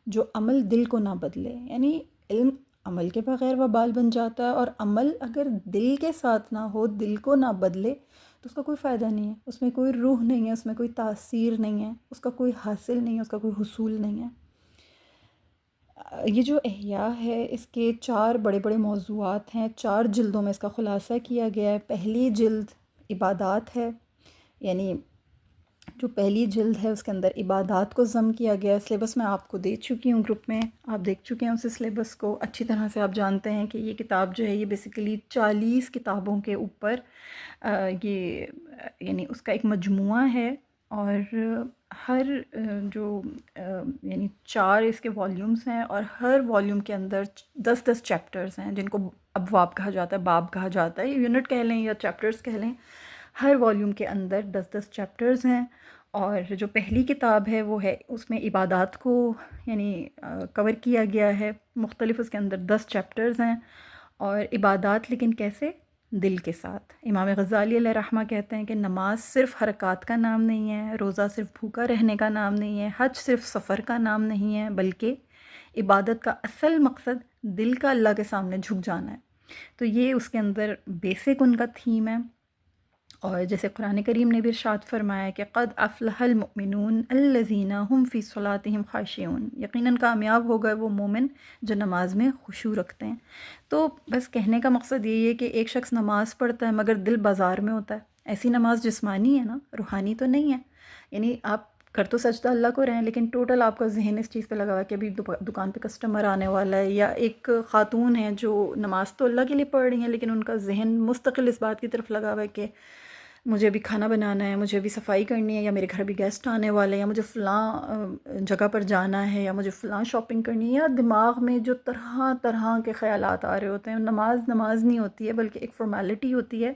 جو عمل دل کو نہ بدلے، یعنی علم عمل کے بغیر وبال بن جاتا ہے، اور عمل اگر دل کے ساتھ نہ ہو، دل کو نہ بدلے، تو اس کا کوئی فائدہ نہیں ہے، اس میں کوئی روح نہیں ہے، اس میں کوئی تاثیر نہیں ہے، اس کا کوئی حاصل نہیں ہے، اس کا کوئی حصول نہیں ہے۔ یہ جو احیاء ہے، اس کے 4 بڑے بڑے موضوعات ہیں، 4 جلدوں میں اس کا خلاصہ کیا گیا ہے۔ پہلی جلد عبادات ہے، یعنی جو پہلی جلد ہے اس کے اندر عبادات کو ضم کیا گیا ہے۔ سلیبس میں آپ کو دے چکی ہوں گروپ میں، آپ دیکھ چکے ہیں اسے سلیبس کو اچھی طرح سے۔ آپ جانتے ہیں کہ یہ کتاب جو ہے یہ بیسیکلی 40 کتابوں کے اوپر یہ یعنی اس کا ایک مجموعہ ہے، اور ہر جو یعنی 4 اس کے والیومز ہیں، اور ہر والیوم کے اندر 10 چیپٹرز ہیں جن کو ابواب کہا جاتا ہے، باب کہا جاتا ہے، یونٹ کہہ لیں یا چیپٹرز کہہ لیں۔ ہر والیوم کے اندر 10 چیپٹرز ہیں، اور جو پہلی کتاب ہے وہ ہے اس میں عبادات کو یعنی کور کیا گیا ہے مختلف، اس کے اندر 10 چیپٹرز ہیں۔ اور عبادات لیکن کیسے؟ دل کے ساتھ۔ امام غزالی علیہ رحمہ کہتے ہیں کہ نماز صرف حرکات کا نام نہیں ہے، روزہ صرف بھوکا رہنے کا نام نہیں ہے، حج صرف سفر کا نام نہیں ہے، بلکہ عبادت کا اصل مقصد دل کا اللہ کے سامنے جھک جانا ہے۔ تو یہ اس کے اندر بیسک ان کا تھیم ہے۔ اور جیسے قرآن کریم نے بھی ارشاد فرمایا کہ قد افلح المؤمنون الذین هم فی صلاتهم خاشعون، یقیناً کامیاب ہو گئے وہ مومن جو نماز میں خشوع رکھتے ہیں۔ تو بس کہنے کا مقصد یہی ہے کہ ایک شخص نماز پڑھتا ہے مگر دل بازار میں ہوتا ہے، ایسی نماز جسمانی ہے نا، روحانی تو نہیں ہے۔ یعنی آپ کر تو سجدہ اللہ کو رہے ہیں، لیکن ٹوٹل آپ کا ذہن اس چیز پہ لگا ہوا ہے کہ ابھی دکان پہ کسٹمر آنے والا ہے، یا ایک خاتون ہیں جو نماز تو اللہ کے لیے پڑھ رہی ہیں لیکن ان کا ذہن مستقل اس بات کی طرف لگا ہوا ہے کہ مجھے بھی کھانا بنانا ہے، مجھے بھی صفائی کرنی ہے، یا میرے گھر بھی گیسٹ آنے والے ہیں، یا مجھے فلاں جگہ پر جانا ہے، یا مجھے فلاں شاپنگ کرنی ہے، یا دماغ میں جو طرح طرح کے خیالات آ رہے ہوتے ہیں۔ نماز نہیں ہوتی ہے بلکہ ایک فارمیلٹی ہوتی ہے۔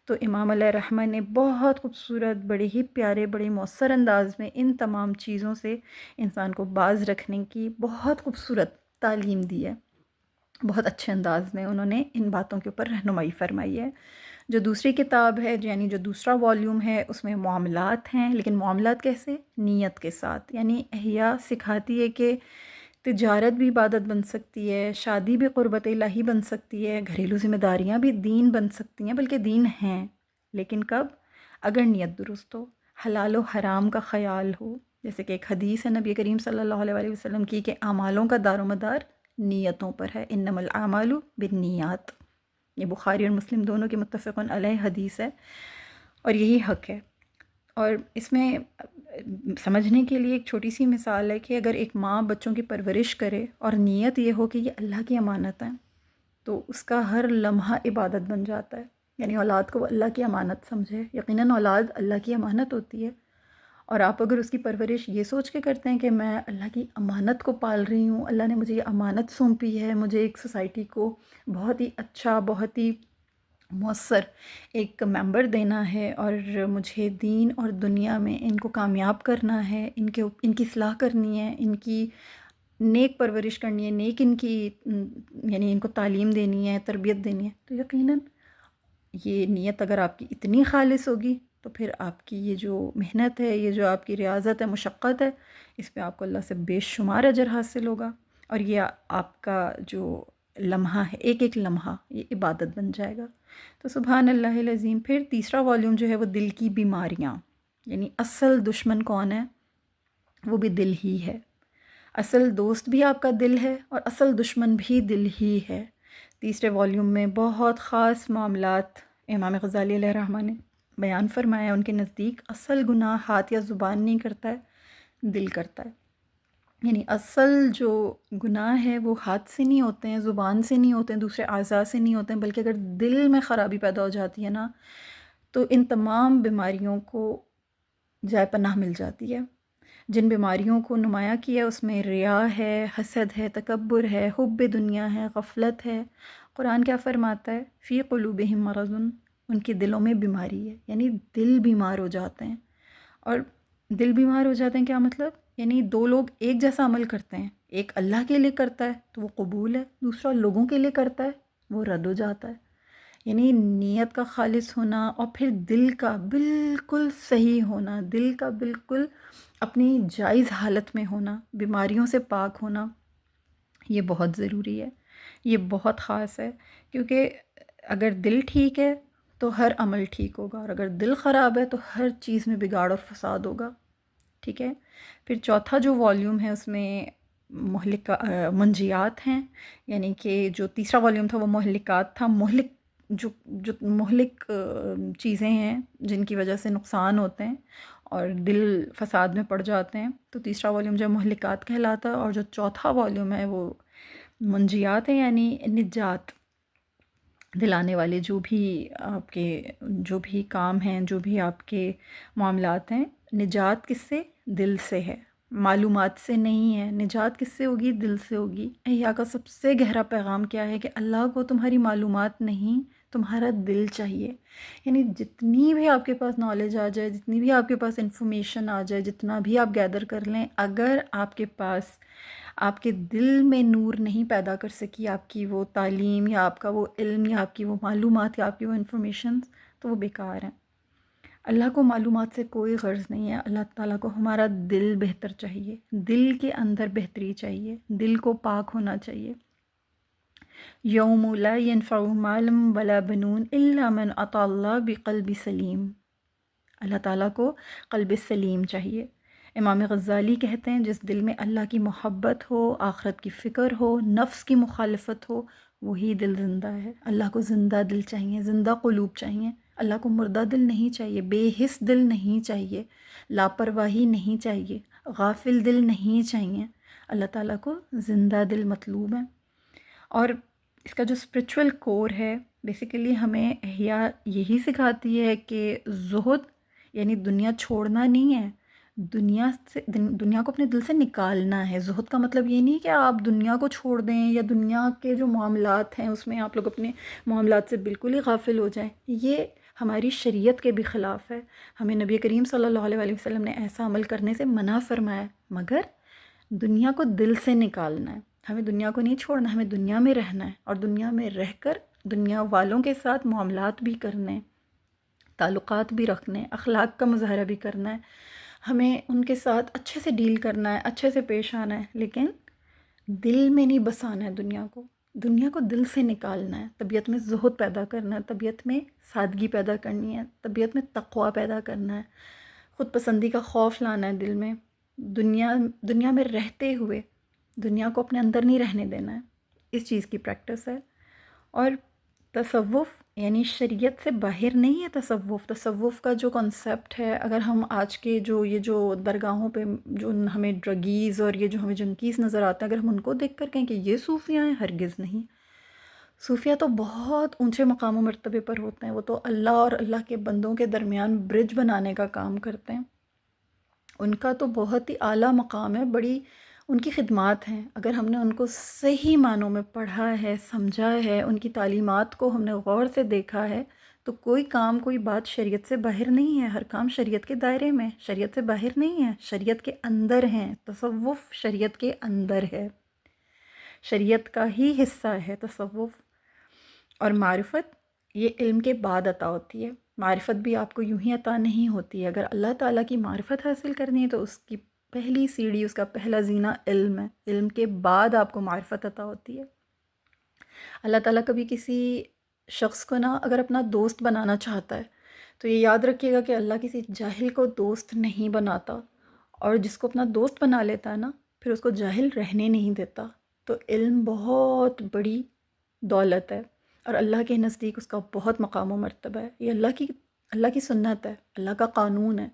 تو امام علیہ رحمہ نے بہت خوبصورت، بڑے ہی پیارے، بڑے مؤثر انداز میں ان تمام چیزوں سے انسان کو باز رکھنے کی بہت خوبصورت تعلیم دی ہے۔ بہت اچھے انداز میں انہوں نے ان باتوں کے اوپر رہنمائی فرمائی ہے۔ جو دوسری کتاب ہے یعنی جو دوسرا والیوم ہے اس میں معاملات ہیں، لیکن معاملات کیسے؟ نیت کے ساتھ۔ یعنی احیاء سکھاتی ہے کہ تجارت بھی عبادت بن سکتی ہے، شادی بھی قربت الہی بن سکتی ہے، گھریلو ذمہ داریاں بھی دین بن سکتی ہیں، بلکہ دین ہیں، لیکن کب؟ اگر نیت درست ہو، حلال و حرام کا خیال ہو۔ جیسے کہ ایک حدیث ہے نبی کریم صلی اللہ علیہ وسلم کی کہ اعمالوں کا دار و مدار نیتوں پر ہے، انما الاعمال بالنیات۔ یہ بخاری اور مسلم دونوں کی متفق علیہ حدیث ہے، اور یہی حق ہے۔ اور اس میں سمجھنے کے لیے ایک چھوٹی سی مثال ہے کہ اگر ایک ماں بچوں کی پرورش کرے اور نیت یہ ہو کہ یہ اللہ کی امانت ہے، تو اس کا ہر لمحہ عبادت بن جاتا ہے۔ یعنی اولاد کو وہ اللہ کی امانت سمجھے، یقیناً اولاد اللہ کی امانت ہوتی ہے، اور آپ اگر اس کی پرورش یہ سوچ کے کرتے ہیں کہ میں اللہ کی امانت کو پال رہی ہوں، اللہ نے مجھے یہ امانت سونپی ہے، مجھے ایک سوسائٹی کو بہت ہی اچھا، بہت ہی مؤثر ایک ممبر دینا ہے، اور مجھے دین اور دنیا میں ان کو کامیاب کرنا ہے، ان کی اصلاح کرنی ہے، ان کی نیک پرورش کرنی ہے، نیک ان کی یعنی ان کو تعلیم دینی ہے، تربیت دینی ہے، تو یقیناً یہ نیت اگر آپ کی اتنی خالص ہوگی تو پھر آپ کی یہ جو محنت ہے، یہ جو آپ کی ریاضت ہے، مشقت ہے، اس پہ آپ کو اللہ سے بے شمار اجر حاصل ہوگا، اور یہ آپ کا جو لمحہ ہے، ایک ایک لمحہ یہ عبادت بن جائے گا۔ تو سبحان اللہ العظیم۔ پھر تیسرا والیوم جو ہے وہ دل کی بیماریاں، یعنی اصل دشمن کون ہے؟ وہ بھی دل ہی ہے۔ اصل دوست بھی آپ کا دل ہے، اور اصل دشمن بھی دل ہی ہے۔ تیسرے والیوم میں بہت خاص معاملات امام غزالی علیہ رحمہ نے بیان فرمایا۔ ان کے نزدیک اصل گناہ ہاتھ یا زبان نہیں کرتا ہے، دل کرتا ہے۔ یعنی اصل جو گناہ ہے وہ ہاتھ سے نہیں ہوتے ہیں، زبان سے نہیں ہوتے ہیں، دوسرے اعضاء سے نہیں ہوتے ہیں، بلکہ اگر دل میں خرابی پیدا ہو جاتی ہے نا، تو ان تمام بیماریوں کو جائے پناہ مل جاتی ہے۔ جن بیماریوں کو نمایاں کیا اس میں ریا ہے، حسد ہے، تکبر ہے، حب دنیا ہے، غفلت ہے۔ قرآن کیا فرماتا ہے؟ فی قلوبہم مرض، ان کے دلوں میں بیماری ہے، یعنی دل بیمار ہو جاتے ہیں۔ اور دل بیمار ہو جاتے ہیں کیا مطلب؟ یعنی دو لوگ ایک جیسا عمل کرتے ہیں، ایک اللہ کے لیے کرتا ہے تو وہ قبول ہے، دوسرا لوگوں کے لیے کرتا ہے وہ رد ہو جاتا ہے۔ یعنی نیت کا خالص ہونا، اور پھر دل کا بالکل صحیح ہونا، دل کا بالکل اپنی جائز حالت میں ہونا، بیماریوں سے پاک ہونا، یہ بہت ضروری ہے، یہ بہت خاص ہے۔ کیونکہ اگر دل ٹھیک ہے تو ہر عمل ٹھیک ہوگا، اور اگر دل خراب ہے تو ہر چیز میں بگاڑ اور فساد ہوگا۔ ٹھیک ہے۔ پھر چوتھا جو والیوم ہے اس میں منجیات ہیں، یعنی کہ جو تیسرا والیوم تھا وہ مہلکات تھا، مہلک جو جو مہلک چیزیں ہیں جن کی وجہ سے نقصان ہوتے ہیں اور دل فساد میں پڑ جاتے ہیں، تو تیسرا والیوم جو مہلکات کہلاتا ہے، اور جو چوتھا والیوم ہے وہ منجیات ہیں، یعنی نجات دلانے والے جو بھی کام ہیں، جو بھی آپ کے معاملات ہیں۔ نجات کس سے؟ دل سے ہے، معلومات سے نہیں ہے۔ نجات کس سے ہوگی؟ دل سے ہوگی۔ احیا کا سب سے گہرا پیغام کیا ہے کہ اللہ کو تمہاری معلومات نہیں، تمہارا دل چاہیے۔ یعنی جتنی بھی آپ کے پاس نالج آ جائے، جتنی بھی آپ کے پاس انفارمیشن آ جائے، جتنا بھی آپ گیدر کر لیں، اگر آپ کے پاس آپ کے دل میں نور نہیں پیدا کر سکی آپ کی وہ تعلیم یا آپ کا وہ علم یا آپ کی وہ معلومات یا آپ کی وہ انفارمیشن، تو وہ بیکار ہیں۔ اللہ کو معلومات سے کوئی غرض نہیں ہے، اللہ تعالیٰ کو ہمارا دل بہتر چاہیے، دل کے اندر بہتری چاہیے، دل کو پاک ہونا چاہیے۔ یوم لا ينفع مال ولا بنون الا من اتى اللہ بقلب سلیم۔ اللہ تعالیٰ کو قلب سلیم چاہیے۔ امام غزالی کہتے ہیں جس دل میں اللہ کی محبت ہو، آخرت کی فکر ہو، نفس کی مخالفت ہو، وہی دل زندہ ہے۔ اللہ کو زندہ دل چاہیے، زندہ قلوب چاہیے۔ اللہ کو مردہ دل نہیں چاہیے، بے حس دل نہیں چاہیے، لاپرواہی نہیں چاہیے، غافل دل نہیں چاہیے۔ اللہ تعالیٰ کو زندہ دل مطلوب ہے۔ اور اس کا جو اسپرچول کور ہے، بیسیکلی ہمیں احیا یہی سکھاتی ہے کہ زہد یعنی دنیا چھوڑنا نہیں ہے، دنیا کو اپنے دل سے نکالنا ہے۔ زہد کا مطلب یہ نہیں کہ آپ دنیا کو چھوڑ دیں یا دنیا کے جو معاملات ہیں اس میں آپ لوگ اپنے معاملات سے بالکل ہی غافل ہو جائیں۔ یہ ہماری شریعت کے بھی خلاف ہے۔ ہمیں نبی کریم صلی اللہ علیہ وسلم نے ایسا عمل کرنے سے منع فرمایا ہے، مگر دنیا کو دل سے نکالنا ہے۔ ہمیں دنیا کو نہیں چھوڑنا، ہمیں دنیا میں رہنا ہے، اور دنیا میں رہ کر دنیا والوں کے ساتھ معاملات بھی کرنے، تعلقات بھی رکھنے، اخلاق کا مظاہرہ بھی کرنا ہے، ہمیں ان کے ساتھ اچھے سے ڈیل کرنا ہے، اچھے سے پیش آنا ہے، لیکن دل میں نہیں بسانا ہے دنیا کو دل سے نکالنا ہے۔ طبیعت میں زہد پیدا کرنا ہے، طبیعت میں سادگی پیدا کرنی ہے، طبیعت میں تقوی پیدا کرنا ہے، خود پسندی کا خوف لانا ہے دل میں، دنیا میں رہتے ہوئے دنیا کو اپنے اندر نہیں رہنے دینا ہے، اس چیز کی پریکٹس ہے۔ اور تصوف یعنی شریعت سے باہر نہیں ہے۔ تصوف کا جو کنسیپٹ ہے، اگر ہم آج کے یہ جو درگاہوں پہ جو ہمیں ڈرگیز اور یہ جو ہمیں جنکیز نظر آتے ہیں، اگر ہم ان کو دیکھ کر کہیں کہ یہ صوفیاء ہیں، ہرگز نہیں۔ صوفیاء تو بہت اونچے مقام و مرتبے پر ہوتے ہیں، وہ تو اللہ اور اللہ کے بندوں کے درمیان برج بنانے کا کام کرتے ہیں، ان کا تو بہت ہی اعلیٰ مقام ہے، بڑی ان کی خدمات ہیں۔ اگر ہم نے ان کو صحیح معنوں میں پڑھا ہے، سمجھا ہے، ان کی تعلیمات کو ہم نے غور سے دیکھا ہے، تو کوئی کام کوئی بات شریعت سے باہر نہیں ہے، ہر کام شریعت کے دائرے میں، شریعت سے باہر نہیں ہے، شریعت کے اندر ہیں۔ تصوف شریعت کے اندر ہے، شریعت کا ہی حصہ ہے تصوف۔ اور معرفت یہ علم کے بعد عطا ہوتی ہے، معرفت بھی آپ کو یوں ہی عطا نہیں ہوتی ہے۔ اگر اللہ تعالیٰ کی معرفت حاصل کرنی ہے تو اس کی پہلی سیڑھی، اس کا پہلا زینہ علم ہے، علم کے بعد آپ کو معرفت عطا ہوتی ہے۔ اللہ تعالیٰ کبھی کسی شخص کو اگر اپنا دوست بنانا چاہتا ہے تو یہ یاد رکھیے گا کہ اللہ کسی جاہل کو دوست نہیں بناتا، اور جس کو اپنا دوست بنا لیتا ہے پھر اس کو جاہل رہنے نہیں دیتا۔ تو علم بہت بڑی دولت ہے، اور اللہ کے نزدیک اس کا بہت مقام و مرتبہ ہے۔ یہ اللہ کی سنت ہے، اللہ کا قانون ہے۔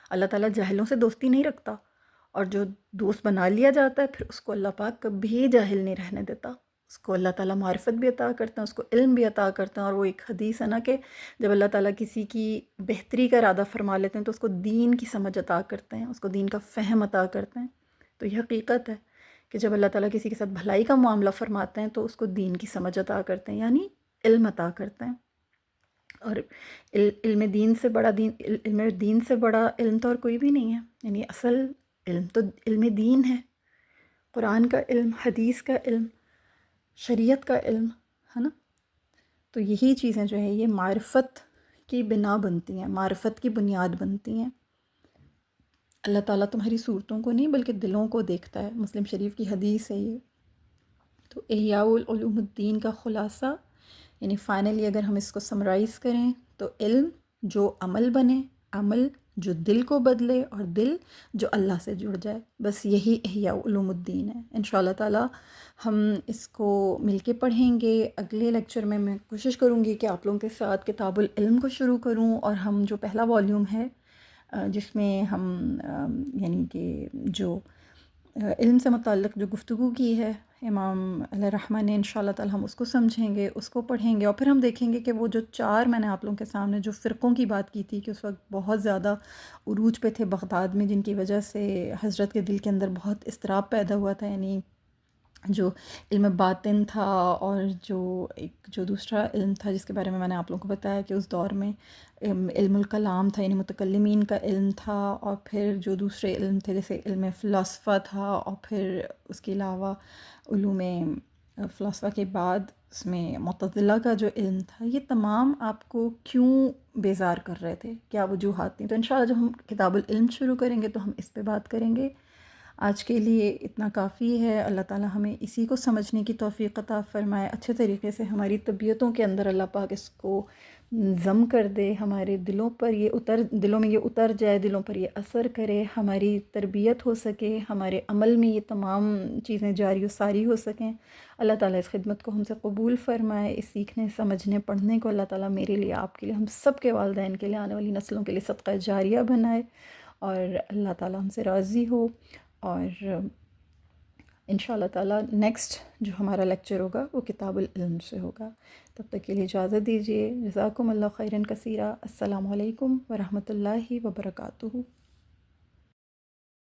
اللہ تعالیٰ جاہلوں سے دوستی نہیں رکھتا، اور جو دوست بنا لیا جاتا ہے پھر اس کو اللہ پاک کبھی جاہل نہیں رہنے دیتا، اس کو اللہ تعالیٰ معرفت بھی عطا کرتے ہیں، اس کو علم بھی عطا کرتے ہیں۔ اور وہ ایک حدیث ہے کہ جب اللہ تعالیٰ کسی کی بہتری کا ارادہ فرما لیتے ہیں تو اس کو دین کی سمجھ عطا کرتے ہیں، اس کو دین کا فہم عطا کرتے ہیں۔ تو یہ حقیقت ہے کہ جب اللہ تعالیٰ کسی کے ساتھ بھلائی کا معاملہ فرماتے ہیں تو اس کو دین کی سمجھ عطا کرتے ہیں، یعنی علم عطا کرتے ہیں۔ اور علم دین سے بڑا علم تو اور کوئی بھی نہیں ہے، یعنی اصل علم تو علم دین ہے، قرآن کا علم، حدیث کا علم، شریعت کا علم ہے نا۔ تو یہی چیزیں جو ہیں یہ معرفت کی بنا بنتی ہیں، معرفت کی بنیاد بنتی ہیں۔ اللہ تعالیٰ تمہاری صورتوں کو نہیں بلکہ دلوں کو دیکھتا ہے، مسلم شریف کی حدیث ہے یہ۔ تو احیاء العلوم الدین کا خلاصہ، یعنی فائنلی اگر ہم اس کو سمرائز کریں تو علم جو عمل بنے، عمل جو دل کو بدلے اور دل جو اللہ سے جڑ جائے. بس یہی احیاء علوم الدین ہے. انشاءاللہ تعالی ہم اس کو مل کے پڑھیں گے. اگلے لیکچر میں کوشش کروں گی کہ آپ لوگوں کے ساتھ کتاب العلم کو شروع کروں، اور ہم جو پہلا والیوم ہے جس میں ہم یعنی کہ جو علم سے متعلق جو گفتگو کی ہے امام علیہ الرحمہ نے، انشاءاللہ تعالی ہم اس کو سمجھیں گے، اس کو پڑھیں گے، اور پھر ہم دیکھیں گے کہ وہ جو 4 میں نے آپ لوگوں کے سامنے جو فرقوں کی بات کی تھی کہ اس وقت بہت زیادہ عروج پہ تھے بغداد میں، جن کی وجہ سے حضرت کے دل کے اندر بہت اضطراب پیدا ہوا تھا. یعنی جو علم باطن تھا اور جو دوسرا علم تھا جس کے بارے میں نے آپ لوگوں کو بتایا کہ اس دور میں علم الکلام تھا، یعنی متکلمین کا علم تھا، اور پھر جو دوسرے علم تھے جیسے علم فلسفہ تھا، اور پھر اس کے علاوہ علوم فلسفہ کے بعد اس میں معتزلہ کا جو علم تھا. یہ تمام آپ کو کیوں بیزار کر رہے تھے، کیا وجوہات تھیں؟ تو انشاءاللہ جب ہم کتاب العلم شروع کریں گے تو ہم اس پہ بات کریں گے. آج کے لیے اتنا کافی ہے. اللہ تعالی ہمیں اسی کو سمجھنے کی توفیق عطا فرمائے، اچھے طریقے سے ہماری طبیعتوں کے اندر اللہ پاک اس کو ضم کر دے، ہمارے دلوں پر دلوں میں یہ اتر جائے، دلوں پر یہ اثر کرے، ہماری تربیت ہو سکے، ہمارے عمل میں یہ تمام چیزیں جاری و ساری ہو سکیں. اللہ تعالیٰ اس خدمت کو ہم سے قبول فرمائے. اس سیکھنے، سمجھنے، پڑھنے کو اللہ تعالیٰ میرے لیے، آپ کے لیے، ہم سب کے والدین کے لیے، آنے والی نسلوں کے لیے صدقہ جاریہ بنائے، اور اللہ تعالیٰ ہم سے راضی ہو. اور انشاءاللہ تعالیٰ نیکسٹ جو ہمارا لیکچر ہوگا وہ کتاب العلم سے ہوگا. تب تک کے لیے اجازت دیجیے. جزاکم اللہ خیرا کثیرا. السلام علیکم ورحمۃ اللہ وبرکاتہ.